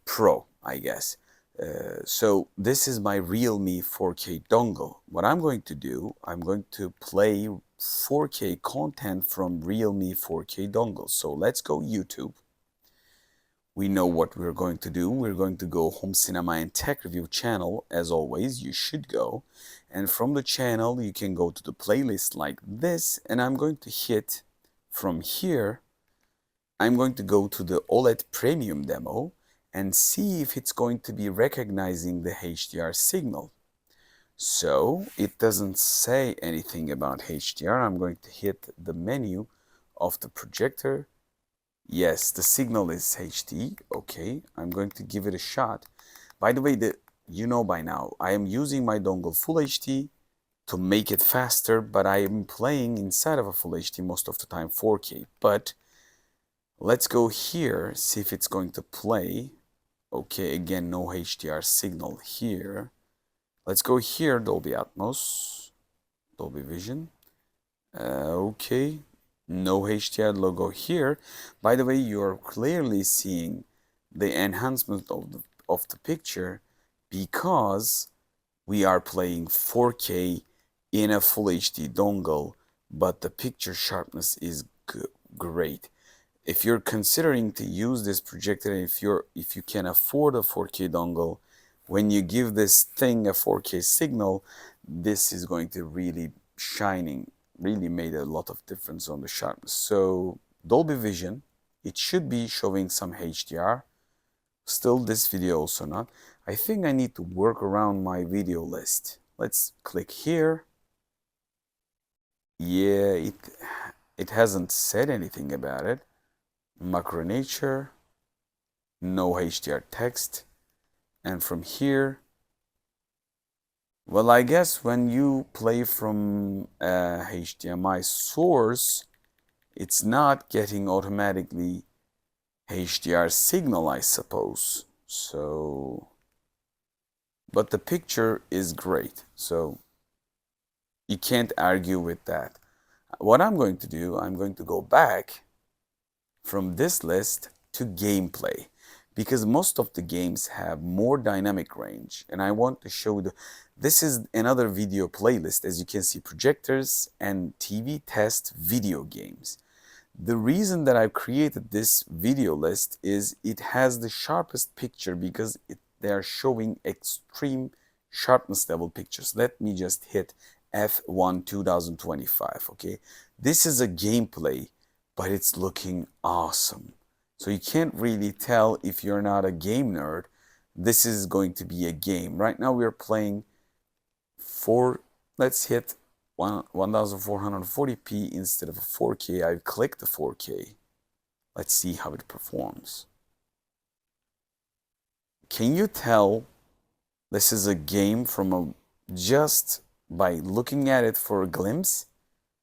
Pro, I guess. So this is my Realme 4K dongle. What I'm going to do, I'm going to play 4K content from Realme 4K dongle. So let's go YouTube. We know what we're going to do. We're going to go Home Cinema and Tech Review channel. As always, you should go. And from the channel, you can go to the playlist like this. And I'm going to hit from here. I'm going to go to the OLED Premium demo and see if it's going to be recognizing the HDR signal. So it doesn't say anything about HDR. I'm going to hit the menu of the projector. Yes, the signal is HD. Okay, I'm going to give it a shot. By the way, you know by now, I am using my dongle Full HD to make it faster, but I am playing inside of a Full HD most of the time 4K. But let's go here, see if it's going to play. Okay, again, no HDR signal here. Let's go here, Dolby Atmos, Dolby Vision. Okay, no HDR logo here. By the way, you're clearly seeing the enhancement of the picture because we are playing 4K in a Full HD dongle, but the picture sharpness is great. If you're considering to use this projector, if you can afford a 4K dongle, when you give this thing a 4K signal, this is going to really shining, really made a lot of difference on the sharpness. So Dolby Vision, it should be showing some HDR. Still this video also not. I think I need to work around my video list. Let's click here. Yeah, it hasn't said anything about it. Macro nature, no HDR text, and from here, well, I guess when you play from a HDMI source, it's not getting automatically HDR signal, I suppose. So, but the picture is great, so you can't argue with that. What I'm going to do, I'm going to go back from this list to gameplay, because most of the games have more dynamic range, and I want to show this is another video playlist. As you can see, projectors and TV test video games. The reason that I've created this video list is it has the sharpest picture because they are showing extreme sharpness level pictures. Let me just hit F1 2025, okay? This is a gameplay, but it's looking awesome. So you can't really tell if you're not a game nerd this is going to be a game. Right now we're playing let's hit 1440p instead of a 4K. I click the 4K. Let's see how it performs. Can you tell this is a game from just by looking at it for a glimpse?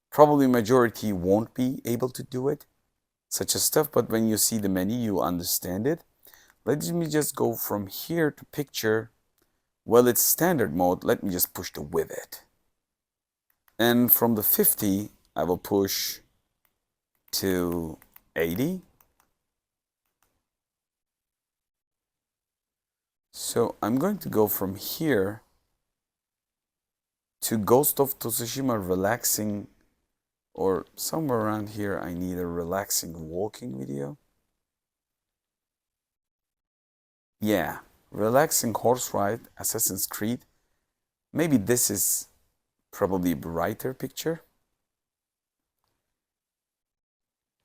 Probably majority won't be able to do it, such as stuff, but when you see the menu, you understand it. Let me just go from here to picture. Well, it's standard mode. Let me just push the vivid. And from the 50, I will push to 80. So I'm going to go from here to Ghost of Tsushima relaxing, or somewhere around here I need a relaxing walking video. Yeah, relaxing horse ride, Assassin's Creed. Maybe this is probably a brighter picture.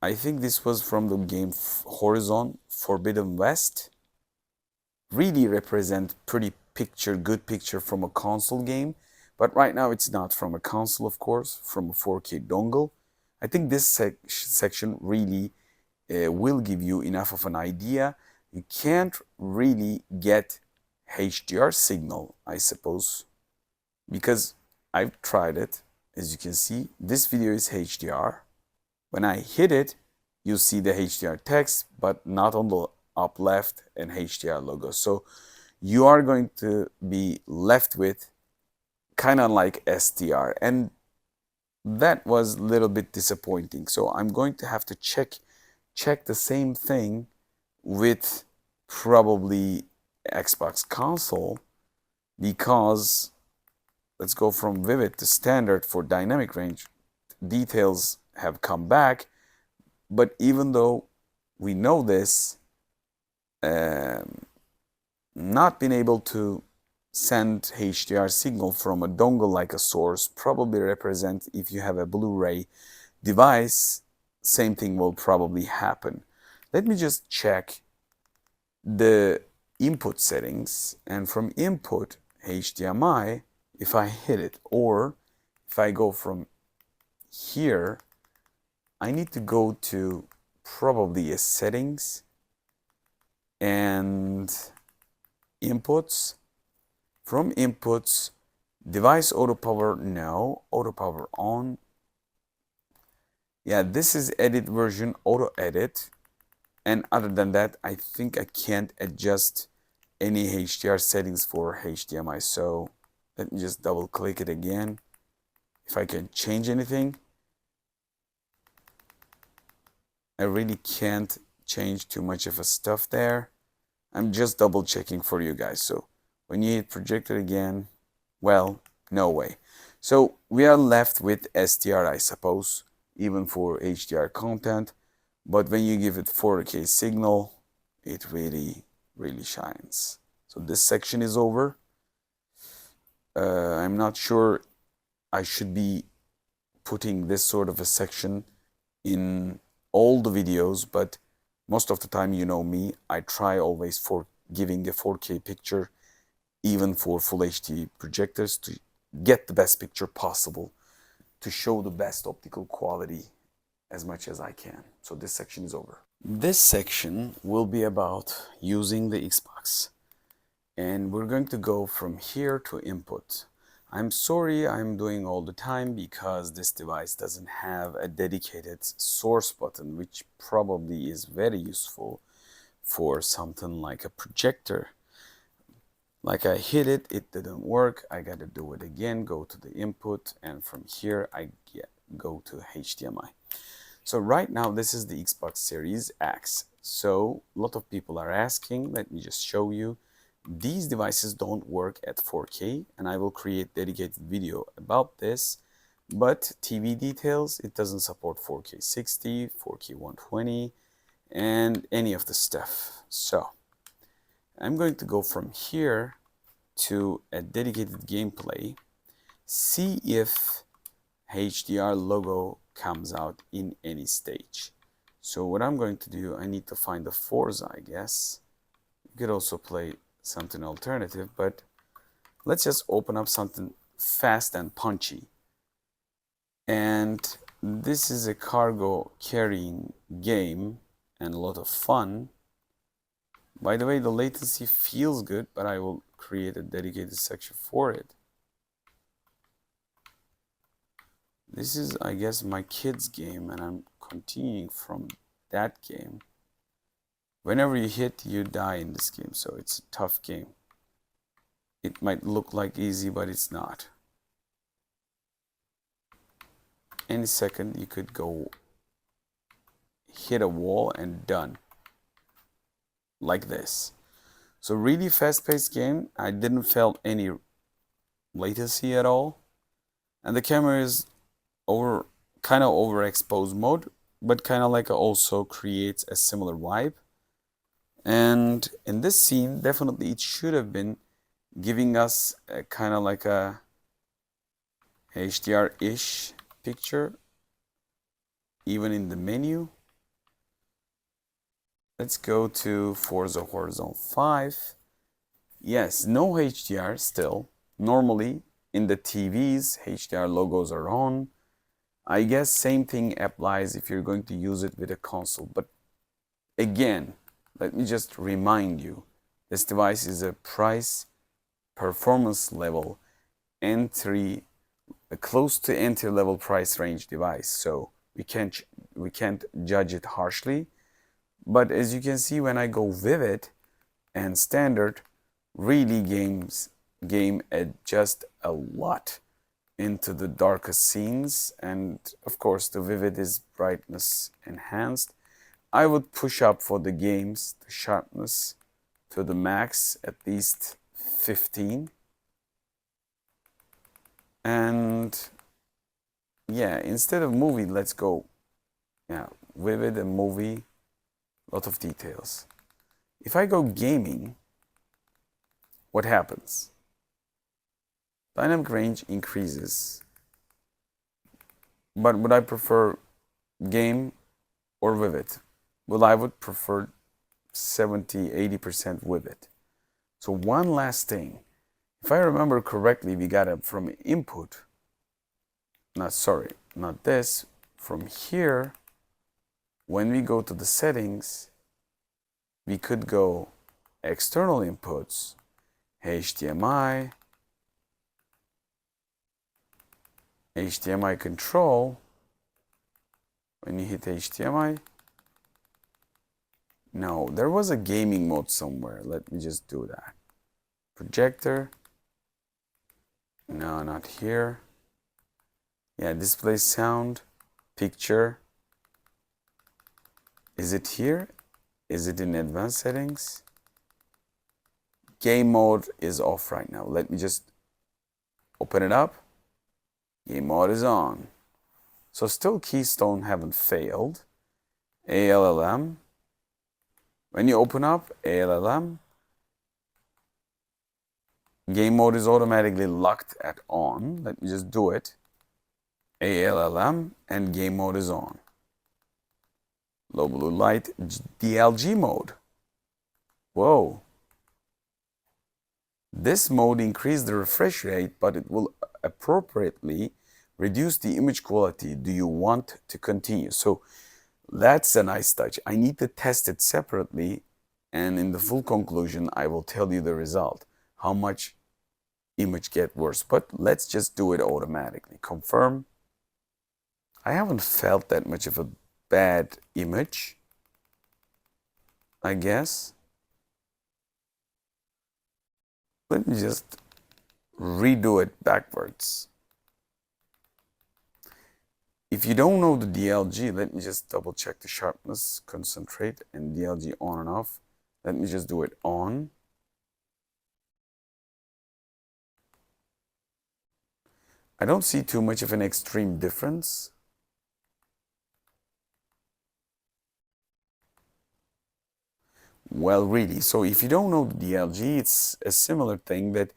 I think this was from the game Horizon Forbidden West. Really represent pretty picture, good picture from a console game. But right now it's not from a console, of course, from a 4K dongle. I think this section really will give you enough of an idea. You can't really get HDR signal, I suppose, because I've tried it. As you can see, this video is HDR. When I hit it, you see the HDR text, but not on the up left and HDR logo. So you are going to be left with kind of like SDR, and that was a little bit disappointing. So I'm going to have to check the same thing with probably Xbox console, because let's go from vivid to standard for dynamic range. Details have come back, but even though we know this, not being able to send HDR signal from a dongle like a source probably represent, if you have a Blu-ray device, same thing will probably happen. Let me just check the input settings, and from input HDMI, if I hit it, or if I go from here, I need to go to probably a settings and inputs. From inputs, device auto power, no, auto power on. Yeah, this is edit version, auto edit. And other than that, I think I can't adjust any HDR settings for HDMI. So let me just double click it again. If I can change anything, I really can't change too much of a stuff there. I'm just double checking for you guys. So when you hit projector again, well, no way. So we are left with SDR, I suppose, even for HDR content. But when you give it 4K signal, it really, really shines. So this section is over. I'm not sure I should be putting this sort of a section in all the videos, but most of the time, you know me, I try always for giving a 4K picture, even for full HD projectors, to get the best picture possible, to show the best optical quality as much as I can. So this section is over. This section will be about using the Xbox, and we're going to go from here to input. I'm sorry I'm doing all the time because this device doesn't have a dedicated source button, which probably is very useful for something like a projector. Like I hit it, it didn't work. I gotta do it again, go to the input, and from here I go to HDMI. So right now this is the Xbox Series X. So a lot of people are asking, let me just show you. These devices don't work at 4K, and I will create dedicated video about this. But TV details, it doesn't support 4K 60, 4K 120, and any of the stuff. So I'm going to go from here to a dedicated gameplay, see if HDR logo comes out in any stage. So what I'm going to do, I need to find the Forza, I guess. You could also play something alternative, but let's just open up something fast and punchy. And this is a cargo carrying game and a lot of fun. By the way, the latency feels good, but I will create a dedicated section for it. This is, I guess, my kids' game, and I'm continuing from that game. Whenever you hit, you die in this game, so it's a tough game. It might look like easy, but it's not. Any second, you could go hit a wall and done. Like this. So really fast-paced game. I didn't feel any latency at all. And the camera is kind of overexposed mode, but kind of like also creates a similar vibe. And in this scene, definitely it should have been giving us a kind of like a HDR-ish picture, even in the menu. Let's go to Forza Horizon 5. Yes, no HDR still. Normally, in the TVs, HDR logos are on. I guess same thing applies if you're going to use it with a console. But again, let me just remind you, this device is a price performance level close to entry level price range device. So we can't judge it harshly. But as you can see, when I go vivid and standard, really game adjust a lot into the darkest scenes. And of course, the vivid is brightness enhanced. I would push up for the games, the sharpness to the max, at least 15. And yeah, instead of movie, let's go vivid and movie. Lot of details. If I go gaming, what happens? Dynamic range increases. But would I prefer game or vivid? Well, I would prefer 70-80% vivid. So one last thing. If I remember correctly, we got it from input. Not this. From here, when we go to the settings, we could go external inputs, HDMI, HDMI control. When you hit HDMI, no, there was a gaming mode somewhere. Let me just do that. Projector. No, not here. Yeah, display sound, picture. Is it here? Is it in advanced settings? Game mode is off right now. Let me just open it up. Game mode is on. So still Keystone haven't failed. ALLM. When you open up ALLM, game mode is automatically locked at on. Let me just do it. ALLM and game mode is on. Low blue light, DLG mode. Whoa. This mode increases the refresh rate, but it will appropriately reduce the image quality. Do you want to continue? So that's a nice touch. I need to test it separately, and in the full conclusion, I will tell you the result, how much image get worse. But let's just do it automatically. Confirm. I haven't felt that much of a bad image, I guess. Let me just redo it backwards. If you don't know the DLG, let me just double check the sharpness, concentrate, and DLG on and off. Let me just do it on. I don't see too much of an extreme difference. Well, really, so if you don't know the DLG, it's a similar thing that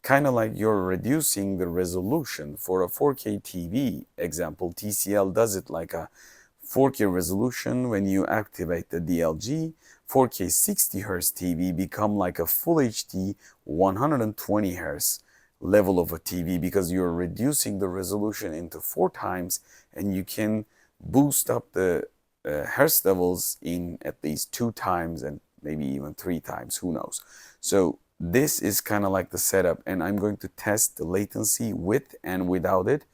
kind of like you're reducing the resolution for a 4K TV. Example, TCL does it like a 4K resolution when you activate the DLG. 4K 60 Hz TV become like a full HD 120 Hz level of a TV, because you're reducing the resolution into 4 times, and you can boost up the hertz levels in at least 2 times and maybe even 3 times, who knows. So this is kind of like the setup, and I'm going to test the latency with and without it,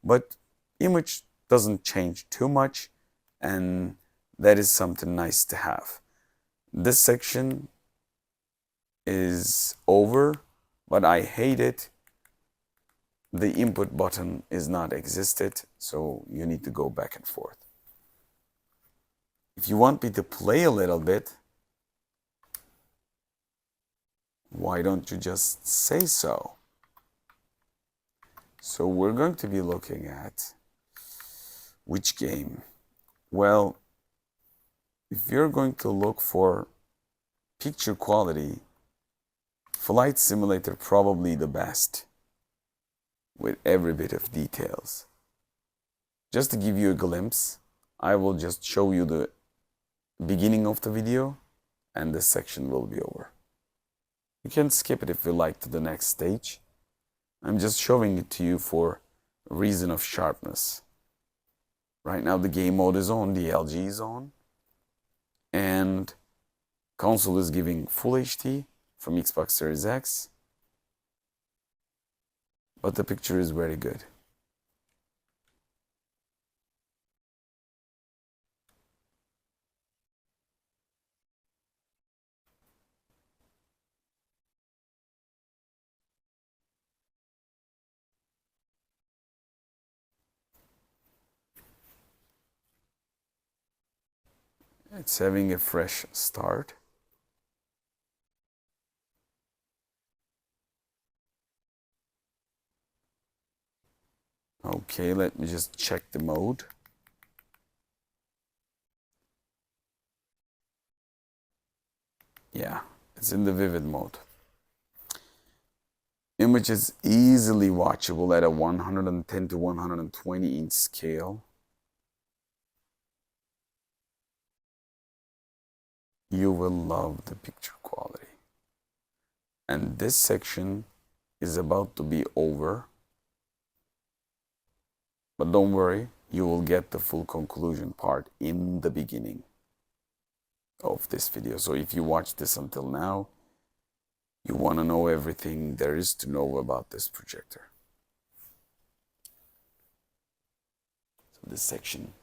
but image doesn't change too much, and that is something nice to have. This section is over, but I hate it. The input button is not existed, so you need to go back and forth. If you want me to play a little bit, why don't you just say so? So we're going to be looking at which game? Well, if you're going to look for picture quality, Flight Simulator probably the best with every bit of details. Just to give you a glimpse, I will just show you the beginning of the video, and this section will be over. You can skip it if you like to the next stage. I'm just showing it to you for a reason of sharpness. Right now the game mode is on, DLG is on, and console is giving full HD from Xbox Series X, but the picture is very good. It's having a fresh start. Okay, let me just check the mode. Yeah, it's in the vivid mode. Image is easily watchable at a 110 to 120 inch scale. You will love the picture quality. And this section is about to be over. But don't worry, you will get the full conclusion part in the beginning of this video. So if you watch this until now, you want to know everything there is to know about this projector. So this section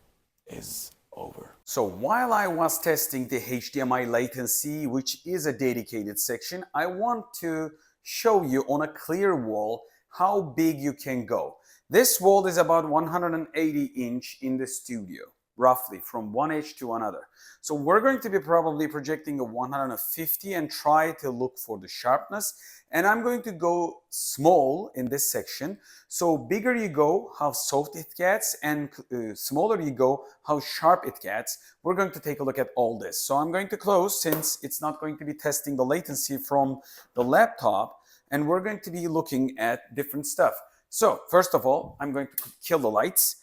is over. So while I was testing the HDMI latency, which is a dedicated section, I want to show you on a clear wall how big you can go. This wall is about 180 inch in the studio, roughly from one edge to another. So we're going to be probably projecting a 150 and try to look for the sharpness. And I'm going to go small in this section. So bigger you go, how soft it gets, and smaller you go, how sharp it gets. We're going to take a look at all this. So I'm going to close, since it's not going to be testing the latency from the laptop, and we're going to be looking at different stuff. So first of all, I'm going to kill the lights.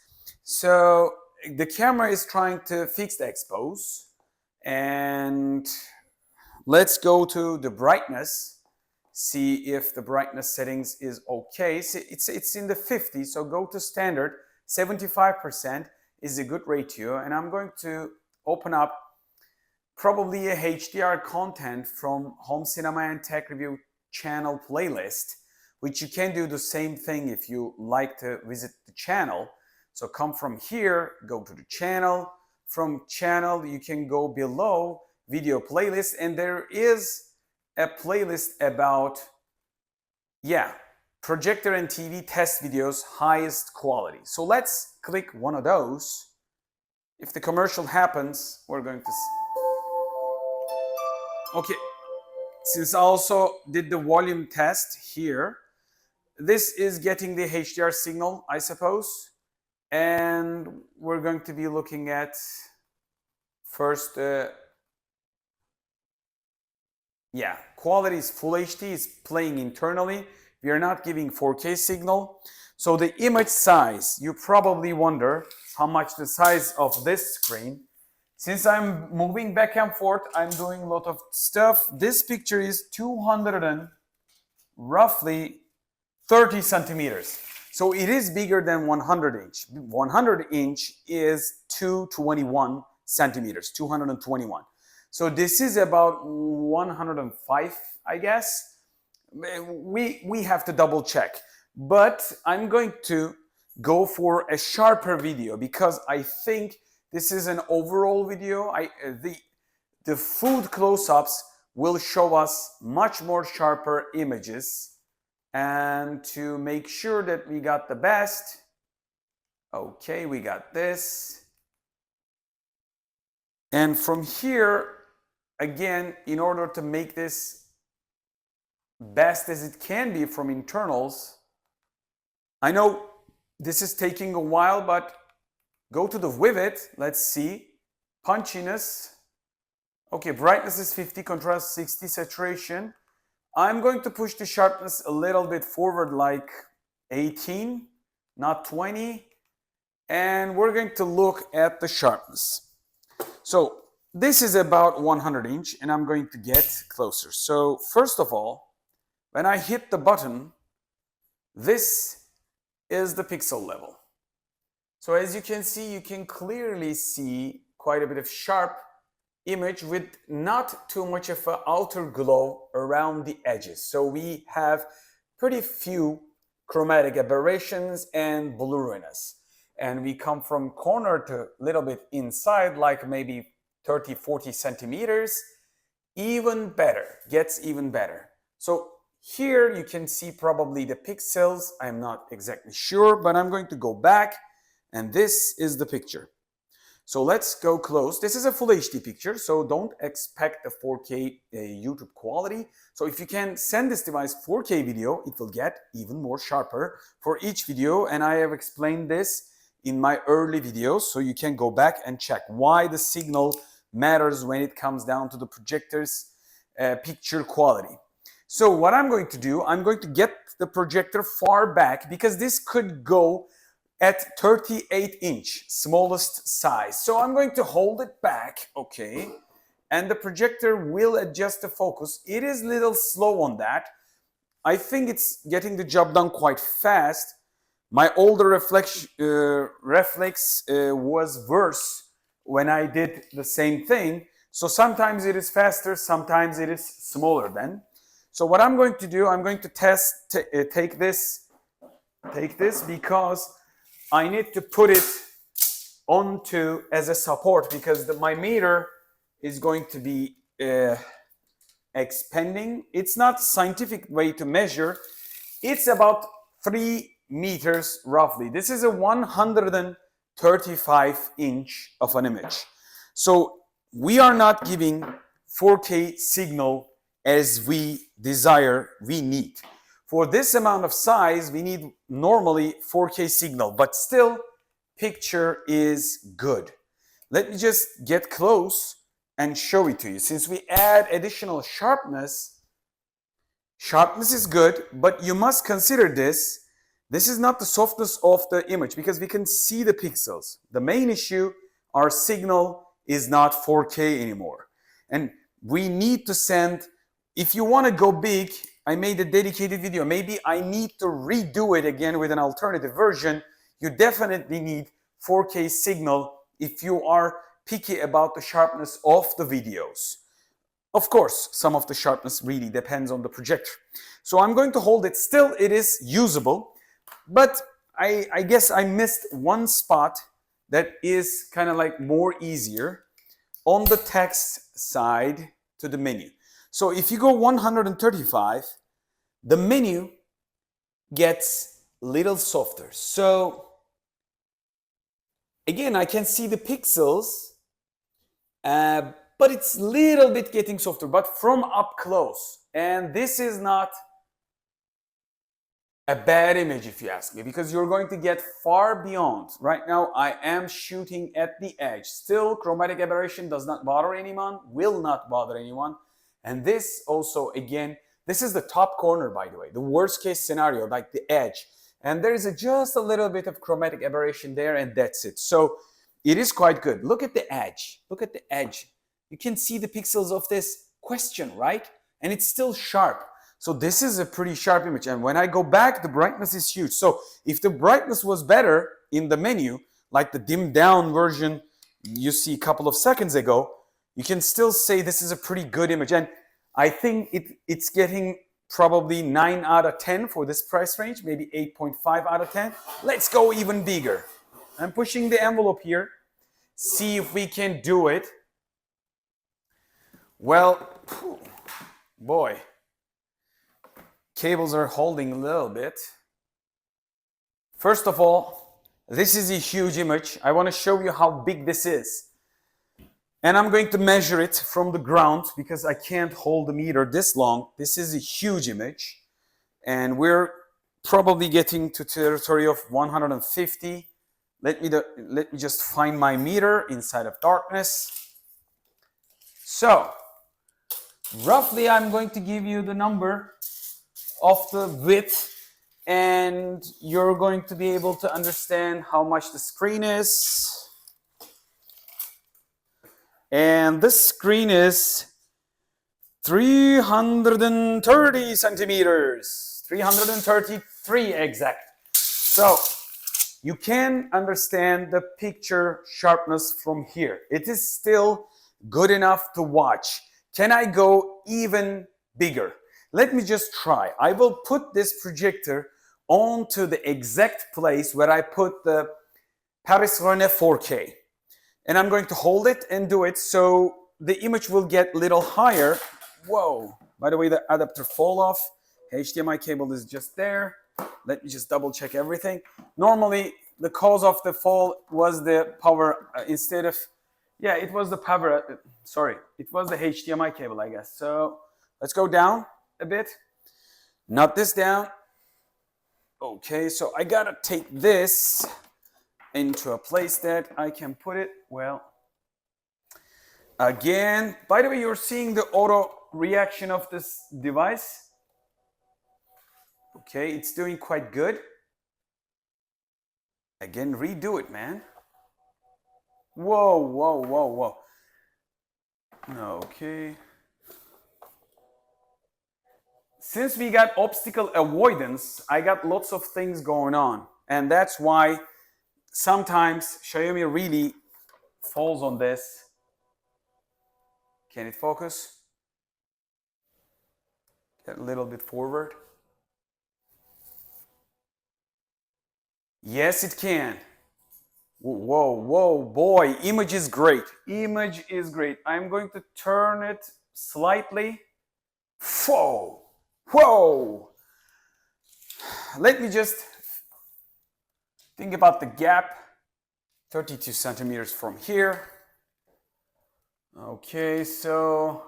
So the camera is trying to fix the expose, and let's go to the brightness, see if the brightness settings is okay. See, it's in the 50, so go to standard. 75% is a good ratio, and I'm going to open up probably a HDR content from Home Cinema and Tech Review channel playlist, which you can do the same thing if you like to visit the channel. So come from here, go to the channel. From channel, you can go below video playlist, and there is a playlist about, projector and TV test videos, highest quality. So let's click one of those. If the commercial happens, we're going to okay, since I also did the volume test here, this is getting the HDR signal, I suppose. And we're going to be looking at first, quality is full HD, it's playing internally. We are not giving 4K signal. So the image size, you probably wonder how much the size of this screen. Since I'm moving back and forth, I'm doing a lot of stuff. This picture is 200 and roughly 30 centimeters. So it is bigger than 100 inch. 100 inch is 221 centimeters, 221. So this is about 105, I guess. We have to double check. But I'm going to go for a sharper video because I think this is an overall video. The food close-ups will show us much more sharper images. And to make sure that we got the best, okay, we got this. And from here, again, in order to make this best as it can be from internals, I know this is taking a while, but go to the vivid, let's see. Punchiness, okay, brightness is 50, contrast 60, saturation. I'm going to push the sharpness a little bit forward, like 18, not 20. And we're going to look at the sharpness. So this is about 100 inch, and I'm going to get closer. So first of all, when I hit the button, this is the pixel level. So as you can see, you can clearly see quite a bit of sharp image with not too much of an outer glow around the edges. So we have pretty few chromatic aberrations and blurriness. And we come from corner to a little bit inside, like maybe 30, 40 centimeters. Even better, gets even better. So here you can see probably the pixels. I'm not exactly sure, but I'm going to go back, and this is the picture. So let's go close. This is a full HD picture, so don't expect a 4K YouTube quality. So if you can send this device 4K video, it will get even more sharper for each video. And I have explained this in my early videos, so you can go back and check why the signal matters when it comes down to the projector's picture quality. So what I'm going to do, I'm going to get the projector far back because this could go at 38 inch, smallest size. So I'm going to hold it back, okay? And the projector will adjust the focus. It is a little slow on that. I think it's getting the job done quite fast. My older reflex was worse when I did the same thing. So sometimes it is faster, sometimes it is smaller then. So what I'm going to do, I'm going to take this because I need to put it onto as a support because my meter is going to be expanding. It's not scientific way to measure. It's about 3 meters roughly. This is a 135 inch of an image. So we are not giving 4K signal as we desire, we need. For this amount of size, we need normally 4K signal, but still, picture is good. Let me just get close and show it to you. Since we add additional sharpness, sharpness is good, but you must consider this. This is not the softness of the image because we can see the pixels. The main issue, our signal is not 4K anymore. And we need to send, if you want to go big, I made a dedicated video. Maybe I need to redo it again with an alternative version. You definitely need 4K signal if you are picky about the sharpness of the videos. Of course, some of the sharpness really depends on the projector. So I'm going to hold it still. It is usable, but I guess I missed one spot that is kind of like more easier on the text side to the menu. So if you go 135, the menu gets a little softer. So again, I can see the pixels, but it's a little bit getting softer, but from up close. And this is not a bad image if you ask me, because you're going to get far beyond. Right now, I am shooting at the edge. Still, chromatic aberration does not bother anyone, will not bother anyone. And this also, again, this is the top corner, by the way, the worst case scenario, like the edge. And there is just a little bit of chromatic aberration there, and that's it. So it is quite good. Look at the edge. Look at the edge. You can see the pixels of this question, right? And it's still sharp. So this is a pretty sharp image. And when I go back, the brightness is huge. So if the brightness was better in the menu, like the dimmed down version you see a couple of seconds ago, you can still say this is a pretty good image. And I think it's getting probably 9 out of 10 for this price range, maybe 8.5 out of 10. Let's go even bigger. I'm pushing the envelope here. See if we can do it. Well, boy, cables are holding a little bit. First of all, this is a huge image. I want to show you how big this is. And I'm going to measure it from the ground because I can't hold the meter this long. This is a huge image. And we're probably getting to territory of 150. Let me just find my meter inside of darkness. So, roughly I'm going to give you the number of the width, and you're going to be able to understand how much the screen is. And this screen is 330 centimeters, 333 exact. So you can understand the picture sharpness from here. It is still good enough to watch. Can I go even bigger? Let me just try. I will put this projector onto the exact place where I put the Paris Rene 4K. And I'm going to hold it and do it so the image will get a little higher. Whoa, by the way, the adapter fall off. HDMI cable is just there. Let me just double check everything. Normally, the cause of the fall was the power instead of, yeah, it was the power, sorry, it was the HDMI cable, I guess. So let's go down a bit. Not this down. Okay, so I gotta take this into a place that I can put it. Well, again, by the way, you're seeing the auto reaction of this device. Okay, it's doing quite good. Again, redo it, man. Whoa, whoa, whoa, whoa. Okay. Since we got obstacle avoidance, I got lots of things going on. And that's why sometimes Xiaomi really falls on this. Can it focus? Get a little bit forward. Yes, it can. Whoa, whoa, boy, image is great. Image is great. I'm going to turn it slightly. Whoa, whoa. Let me just think about the gap. 32 centimeters from here. Okay, so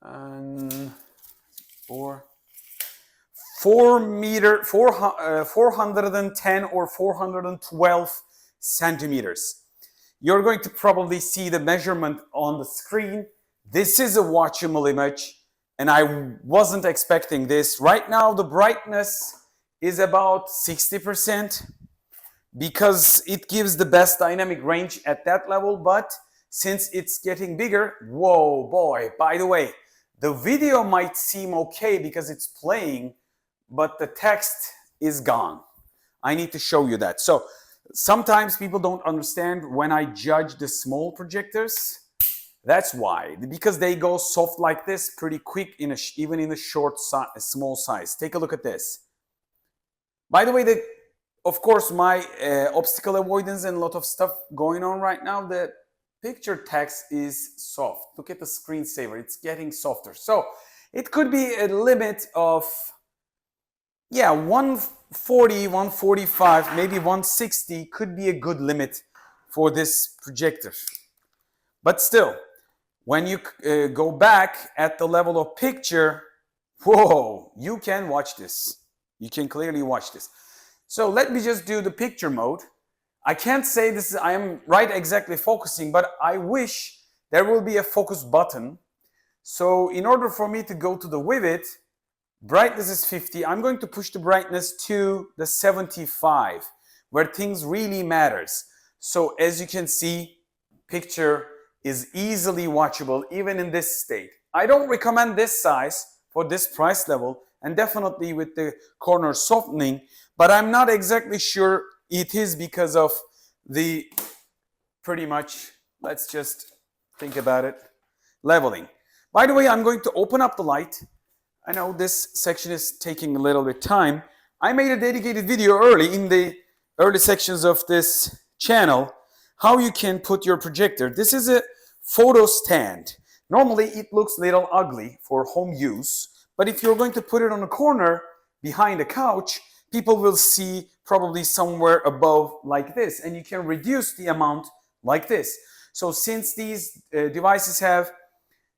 410 or 412 centimeters. You're going to probably see the measurement on the screen. This is a watchable image, and I wasn't expecting this. Right now, the brightness is about 60% because it gives the best dynamic range at that level, but since it's getting bigger, whoa, boy, by the way, the video might seem okay because it's playing, but the text is gone. I need to show you that. So sometimes people don't understand when I judge the small projectors. That's why, because they go soft like this pretty quick, even in a small size. Take a look at this. By the way, of course, my obstacle avoidance and a lot of stuff going on right now, the picture text is soft. Look at the screensaver, it's getting softer. So it could be a limit of, yeah, 140, 145, maybe 160 could be a good limit for this projector. But still, when you go back at the level of picture, whoa, you can watch this. You can clearly watch this. So let me just do the picture mode. I can't say this, I am right exactly focusing, but I wish there will be a focus button. So in order for me to go to the vivid, brightness is 50. I'm going to push the brightness to the 75, where things really matters. So as you can see, picture is easily watchable even in this state. I don't recommend this size for this price level, and definitely with the corner softening, but I'm not exactly sure it is because of the pretty much, let's just think about it, leveling. By the way, I'm going to open up the light. I know this section is taking a little bit time. I made a dedicated video early in the early sections of this channel how you can put your projector. This is a photo stand. Normally it looks a little ugly for home use, but if you're going to put it on a corner behind a couch, people will see probably somewhere above like this, and you can reduce the amount like this. So since these devices have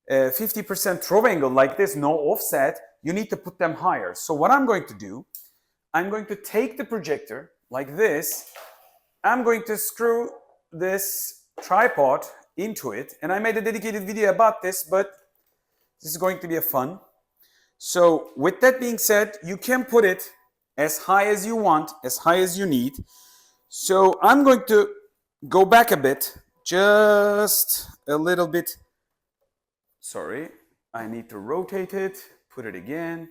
50% throw angle like this, no offset, you need to put them higher. So what I'm going to do, I'm going to take the projector like this. I'm going to screw this tripod into it, and I made a dedicated video about this, but this is going to be a fun. So with that being said, you can put it as high as you want, as high as you need. So I'm going to go back a bit, just a little bit. Sorry, I need to rotate it, put it again.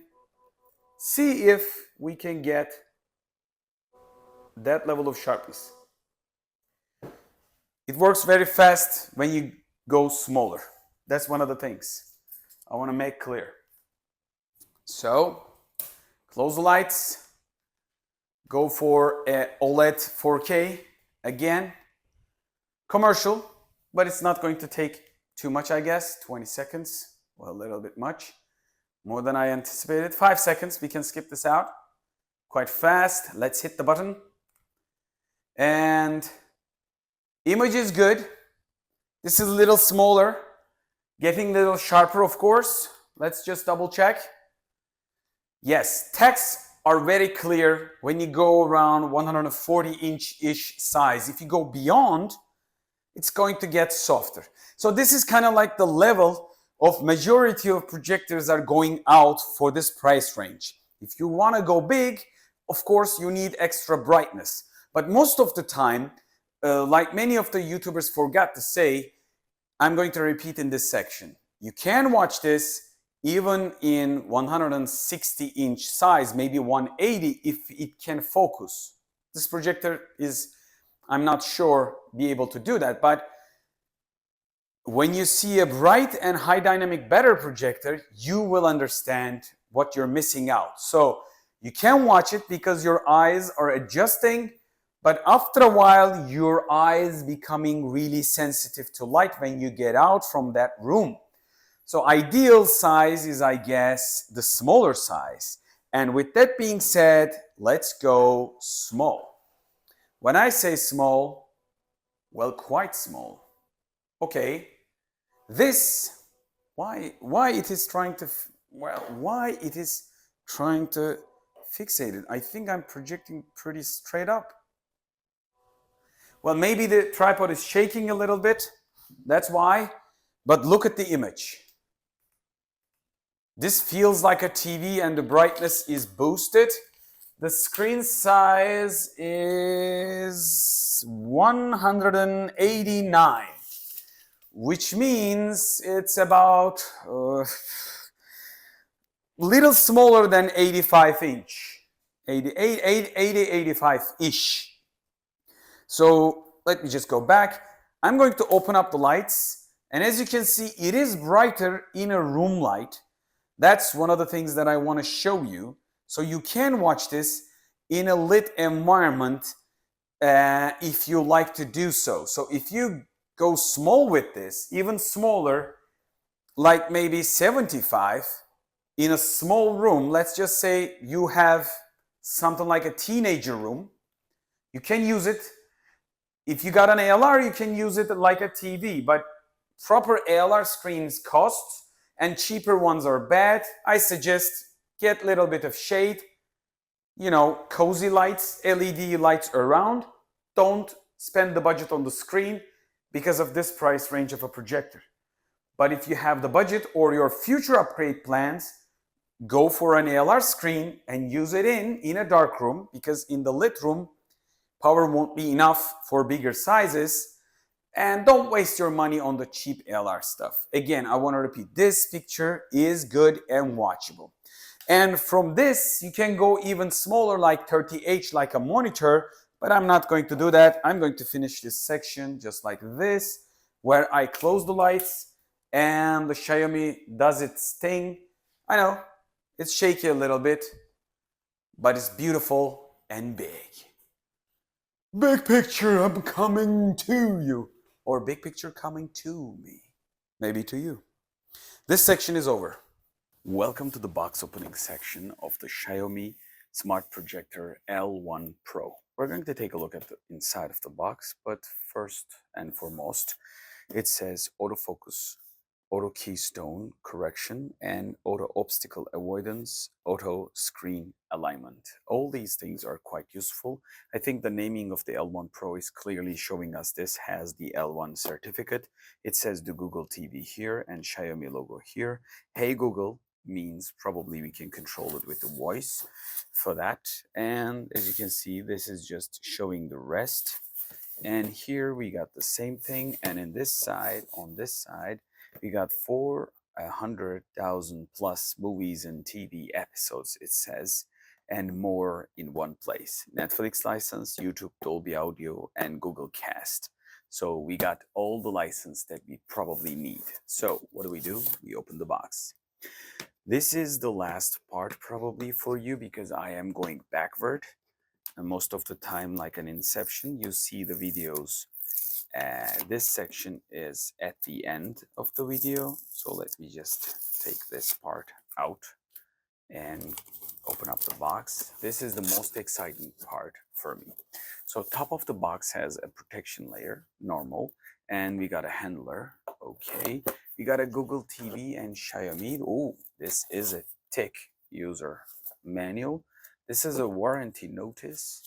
See if we can get that level of sharpness. It works very fast when you go smaller. That's one of the things I want to make clear. So, close the lights. Go for a OLED 4K. Again, commercial, but it's not going to take too much, I guess. 20 seconds, well, a little bit much. More than I anticipated. 5 seconds, we can skip this out. Quite fast. Let's hit the button. And image is good. This is a little smaller. Getting a little sharper, of course. Let's just double check. Yes, texts are very clear when you go around 140-inch-ish size. If you go beyond, it's going to get softer. So this is kind of like the level of majority of projectors are going out for this price range. If you want to go big, of course, you need extra brightness. But most of the time, like many of the YouTubers forgot to say, I'm going to repeat in this section. You can watch this even in 160-inch size, maybe 180 if it can focus. This projector is, I'm not sure, be able to do that, but when you see a bright and high dynamic better projector, you will understand what you're missing out. So you can watch it because your eyes are adjusting, but after a while, your eyes becoming really sensitive to light when you get out from that room. So ideal size is, I guess, the smaller size. And with that being said, let's go small. When I say small, well, quite small. Okay, this, why it is trying to, why it is trying to fixate it? I think I'm projecting pretty straight up. Well, maybe the tripod is shaking a little bit. That's why. But look at the image. This feels like a TV and the brightness is boosted. The screen size is 189, which means it's about little smaller than 85-inch, 85-ish. So let me just go back. I'm going to open up the lights, and as you can see, it is brighter in a room light. That's one of the things that I want to show you. So you can watch this in a lit environment if you like to do so. So if you go small with this, even smaller, like maybe 75, in a small room, let's just say you have something like a teenager room, you can use it. If you got an ALR, you can use it like a TV, but proper ALR screens cost, and cheaper ones are bad. I suggest get a little bit of shade, you know, cozy lights, LED lights around. Don't spend the budget on the screen because of this price range of a projector. But if you have the budget or your future upgrade plans, go for an ALR screen and use it in a dark room, because in the lit room, Power won't be enough for bigger sizes, and don't waste your money on the cheap LR stuff. Again, I want to repeat, this picture is good and watchable. And from this, you can go even smaller, like 30H, like a monitor, but I'm not going to do that. I'm going to finish this section just like this, where I close the lights and the Xiaomi does its thing. I know, it's shaky a little bit, but it's beautiful and big. Big picture, I'm coming to you. Or big picture coming to me. Maybe to you. This section is over. Welcome to the box opening section of the Xiaomi Smart Projector L1 Pro. We're going to take a look at the inside of the box, but first and foremost, it says autofocus, auto keystone correction, and auto obstacle avoidance, auto screen alignment. All these things are quite useful. I think the naming of the L1 Pro is clearly showing us this has the L1 certificate. It says the Google TV here and Xiaomi logo here. Hey Google means probably we can control it with the voice for that. And as you can see, this is just showing the rest. And here we got the same thing. And in this side, on this side, we got 400,000 plus movies and TV episodes, it says, and more in one place. Netflix license, YouTube, Dolby Audio, and Google Cast. So we got all the license that we probably need. So what do? We open the box. This is the last part probably for you because I am going backward. And most of the time, like an Inception, you see the videos. This section is at the end of the video. So let me just take this part out and open up the box. This is the most exciting part for me. So top of the box has a protection layer, normal, and we got a handler, okay. We got a Google TV and Xiaomi. Oh, this is a thick user manual. This is a warranty notice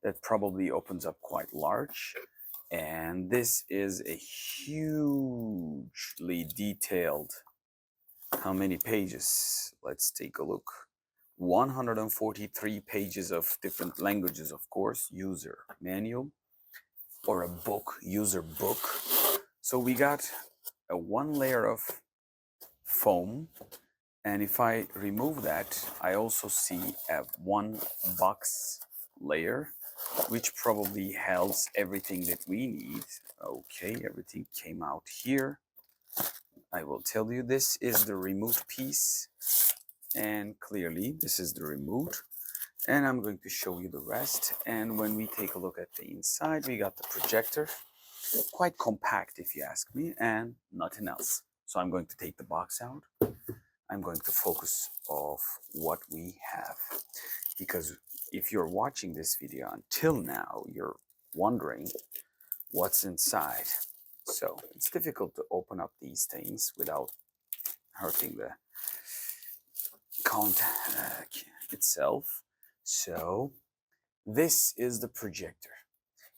that probably opens up quite large. And this is a hugely detailed, how many pages? Let's take a look. 143 pages of different languages, of course, user manual or a book, user book. So we got a one layer of foam. And if I remove that, I also see a one box layer, which probably holds everything that we need. Okay, everything came out here. I will tell you this is the remote piece, and clearly this is the remote, and I'm going to show you the rest. And when we take a look at the inside, we got the projector, quite compact if you ask me, and nothing else. So I'm going to take the box out. I'm going to focus of what we have, because if you're watching this video until now, you're wondering what's inside. So it's difficult to open up these things without hurting the content itself. So this is the projector.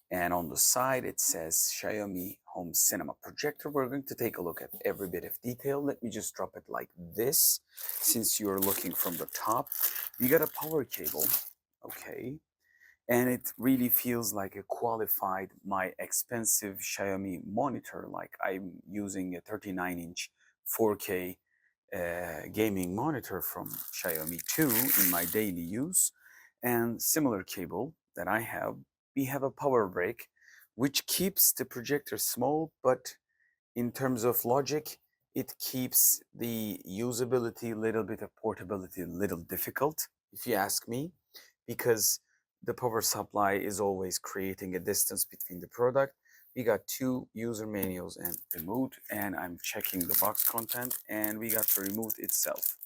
And on the side, it says Xiaomi Home Cinema Projector. We're going to take a look at every bit of detail. Let me just drop it like this, since you're looking from the top. You got a power cable, okay. And it really feels like a qualified, my expensive Xiaomi monitor. Like I'm using a 39-inch 4K gaming monitor from Xiaomi 2 in my daily use. And similar cable that I have, we have a power brick, which keeps the projector small, but in terms of logic, it keeps the usability, a little bit of portability, a little difficult, if you ask me, because the power supply is always creating a distance between the product. We got two user manuals and remote, and I'm checking the box content, and we got the remote itself.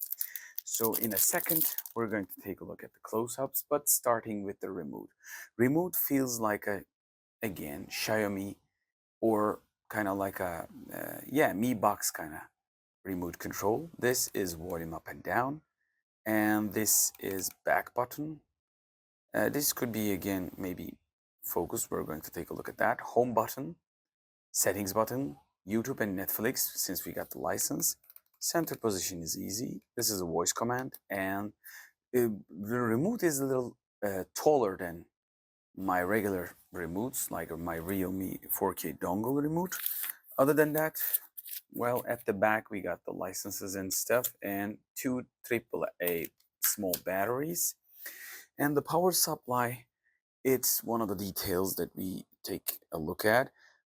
So in a second, we're going to take a look at the close-ups, but starting with the remote. Remote feels like a, again, Xiaomi, or kind of like a, yeah, Mi Box kind of remote control. This is volume up and down, and this is back button. This could be, again, maybe focus. We're going to take a look at that. Home button, settings button, YouTube and Netflix, since we got the license. Center position is easy. This is a voice command, and the remote is a little taller than my regular remotes, like my Realme 4K dongle remote. Other than that, well, at the back we got the licenses and stuff, and two AAA small batteries. And the power supply, it's one of the details that we take a look at.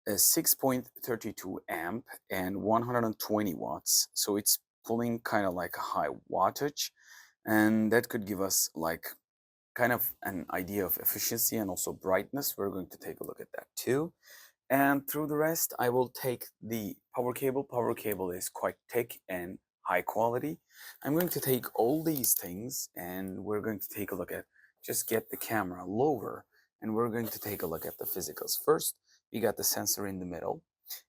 A 6.32 amp and 120 watts. So it's pulling kind of like a high wattage, and that could give us like kind of an idea of efficiency and also brightness. We're going to take a look at that too. And through the rest, I will take the power cable. Power cable is quite thick and high quality. I'm going to take all these things and we're going to take a look at, just get the camera lower, and we're going to take a look at the physicals. First, we got the sensor in the middle,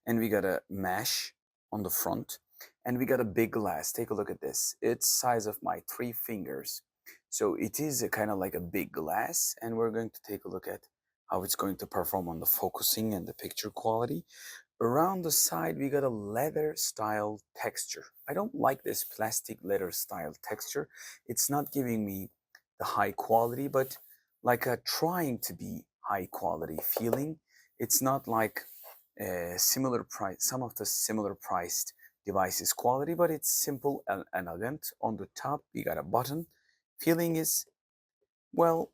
and we got a mesh on the front, and we got a big glass. Take a look at this. It's size of my 3 fingers. So it is a kind of like a big glass, and we're going to take a look at how it's going to perform on the focusing and the picture quality. Around the side, we got a leather style texture. I don't like this plastic leather style texture. It's not giving me the high quality, but like a trying to be high quality feeling. It's not like similar price, some of the similar priced devices quality, but it's simple and elegant. On the top, we got a button. Feeling is, well,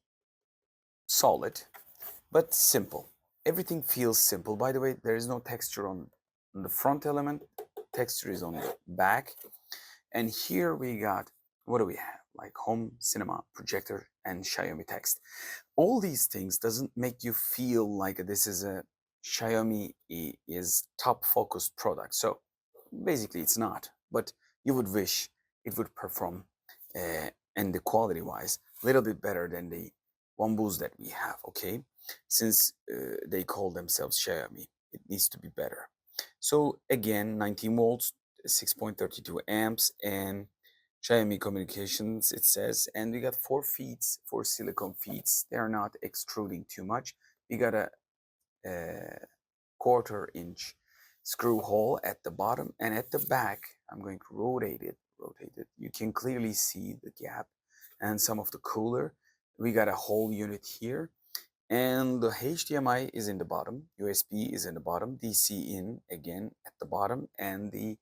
solid, but simple. Everything feels simple. By the way, there is no texture on the front element. Texture is on the back. And here we got, what do we have? Like home, cinema, projector, and Xiaomi text. All these things doesn't make you feel like this is a Xiaomi is top focused product. So basically it's not, but you would wish it would perform and the quality wise a little bit better than the Wambus that we have, okay? Since they call themselves Xiaomi, it needs to be better. So again, 19 volts, 6.32 amps, and Xiaomi communications, it says, and we got 4 feet, 4 silicone feet. They're not extruding too much. We got a 1/4 inch screw hole at the bottom, and at the back, I'm going to rotate it. You can clearly see the gap and some of the cooler. We got a whole unit here, and the HDMI is in the bottom, USB is in the bottom, DC in again at the bottom, and the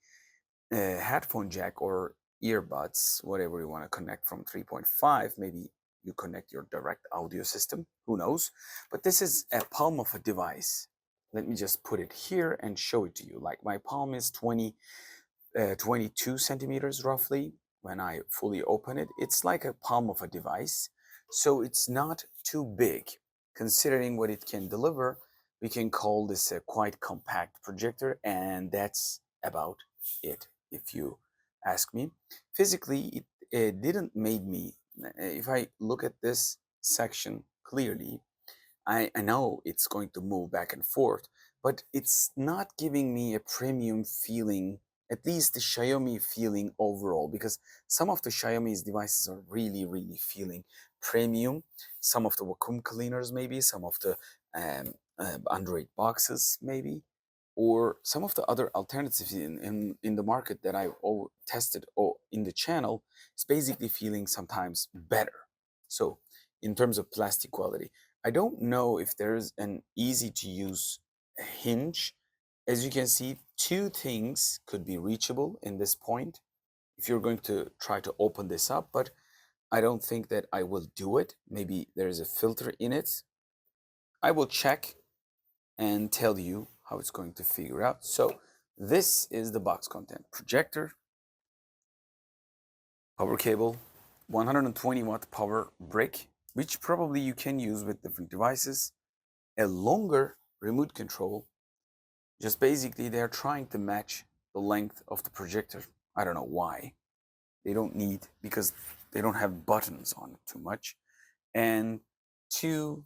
headphone jack or earbuds, whatever you want to connect from 3.5, maybe you connect your direct audio system, who knows. But this is a palm of a device. Let me just put it here and show it to you. Like my palm is 22 centimeters roughly. When I fully open it, it's like a palm of a device. So it's not too big. Considering what it can deliver, we can call this a quite compact projector, and that's about it, if you ask me. Physically, it didn't made me, if I look at this section clearly, I know it's going to move back and forth, but it's not giving me a premium feeling, at least the Xiaomi feeling overall, because some of the Xiaomi's devices are really, really feeling premium. Some of the vacuum cleaners, maybe, some of the Android boxes, maybe, or some of the other alternatives in the market that I've all tested in the channel is basically feeling sometimes better. So in terms of plastic quality, I don't know if there's an easy to use hinge. As you can see, 2 things could be reachable in this point if you're going to try to open this up, but I don't think that I will do it. Maybe there's a filter in it. I will check and tell you how it's going to figure out. So this is the box content: projector, power cable, 120 watt power brick, which probably you can use with different devices, a longer remote control. Just basically they're trying to match the length of the projector. I don't know why. They don't need, because they don't have buttons on it too much. And 2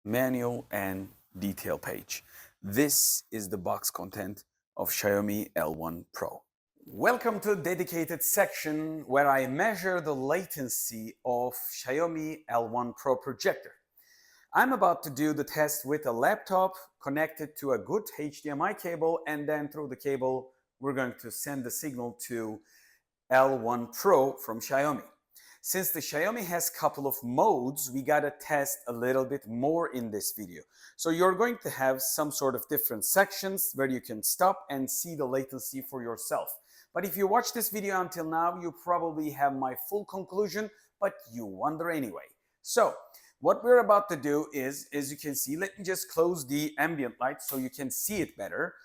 manual and detail page. This is the box content of Xiaomi L1 Pro. Welcome to a dedicated section where I measure the latency of Xiaomi L1 Pro projector. I'm about to do the test with a laptop connected to a good HDMI cable, and then through the cable we're going to send the signal to L1 Pro from Xiaomi. Since the Xiaomi has a couple of modes, we gotta test a little bit more in this video. So you're going to have some sort of different sections where you can stop and see the latency for yourself. But if you watch this video until now, you probably have my full conclusion, but you wonder anyway. So what we're about to do is, as you can see, let me just close the ambient light so you can see it better.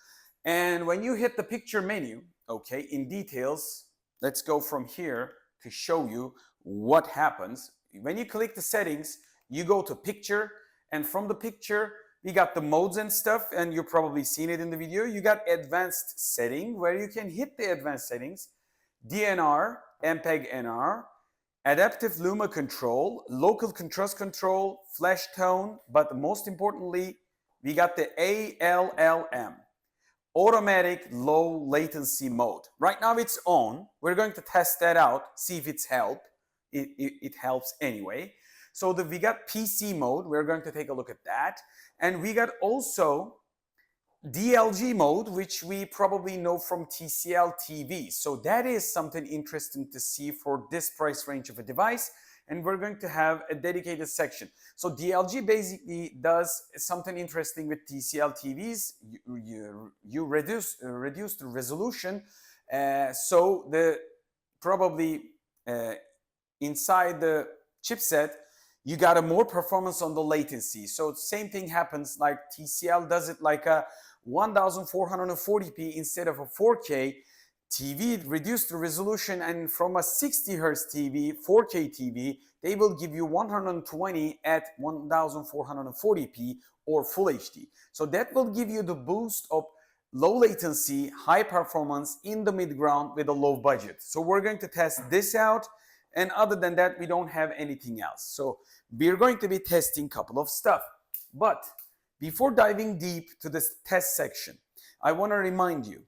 And when you hit the picture menu, okay, in details, let's go from here to show you what happens. When you click the settings, you go to picture, and from the picture, we got the modes and stuff, and you've probably seen it in the video. You got advanced setting, where you can hit the advanced settings, DNR, MPEG-NR, adaptive luma control, local contrast control, flash tone, but most importantly, we got the ALLM, automatic low latency mode. Right now it's on. We're going to test that out, see if it's help. It helps anyway. So we got PC mode. We're going to take a look at that. And we got also DLG mode, which we probably know from TCL TV. So that is something interesting to see for this price range of a device. And we're going to have a dedicated section. So DLG basically does something interesting with TCL TVs. You reduce the resolution. So inside the chipset, you got a more performance on the latency. So same thing happens, like TCL does it like a 1440p instead of a 4K. TV reduced the resolution, and from a 60 Hz TV, 4K TV, they will give you 120 at 1440p or Full HD. So that will give you the boost of low latency, high performance in the mid ground with a low budget. So we're going to test this out, and other than that, we don't have anything else. So we're going to be testing a couple of stuff. But before diving deep to this test section, I want to remind you,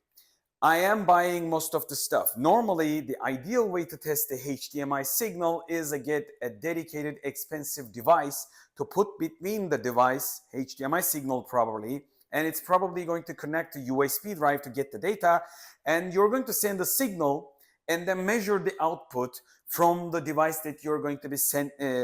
I am buying most of the stuff. Normally, the ideal way to test the HDMI signal is to get a dedicated expensive device to put between the device, HDMI signal probably, and it's probably going to connect to USB drive to get the data, and you're going to send the signal and then measure the output from the device that you're going to be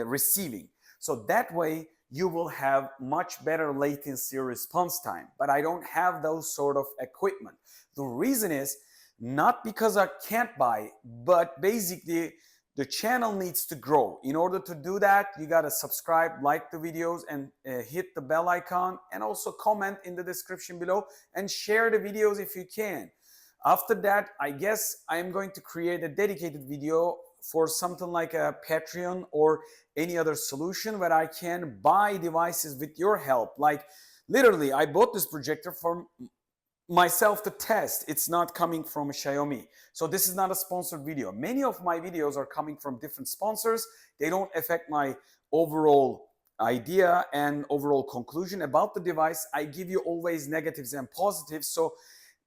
receiving. So that way, you will have much better latency response time. But I don't have those sort of equipment. The reason is not because I can't buy, but basically the channel needs to grow. In order to do that, you gotta subscribe, like the videos, and hit the bell icon, and also comment in the description below and share the videos if you can. After that, I guess I'm going to create a dedicated video for something like a Patreon or any other solution where I can buy devices with your help. Like literally, I bought this projector for myself to test. It's not coming from Xiaomi. So this is not a sponsored video. Many of my videos are coming from different sponsors. They don't affect my overall idea and overall conclusion about the device. I give you always negatives and positives. So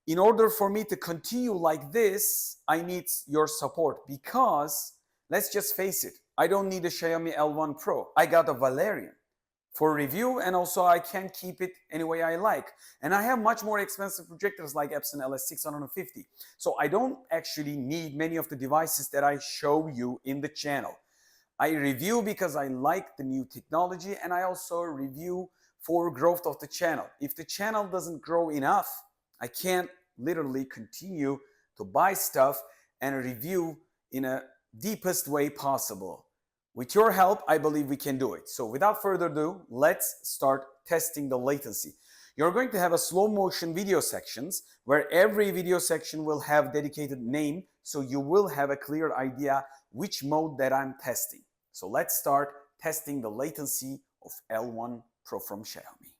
in order for me to continue like this, I need your support, because let's just face it, I don't need a Xiaomi L1 Pro. I got a Valerian for review, and also I can keep it any way I like. And I have much more expensive projectors like Epson LS650. So I don't actually need many of the devices that I show you in the channel. I review because I like the new technology, and I also review for growth of the channel. If the channel doesn't grow enough, I can't literally continue to buy stuff and review in a deepest way possible. With your help, I believe we can do it. So without further ado, let's start testing the latency. You're going to have a slow motion video sections where every video section will have dedicated name, so you will have a clear idea which mode that I'm testing. So let's start testing the latency of L1 Pro from Xiaomi.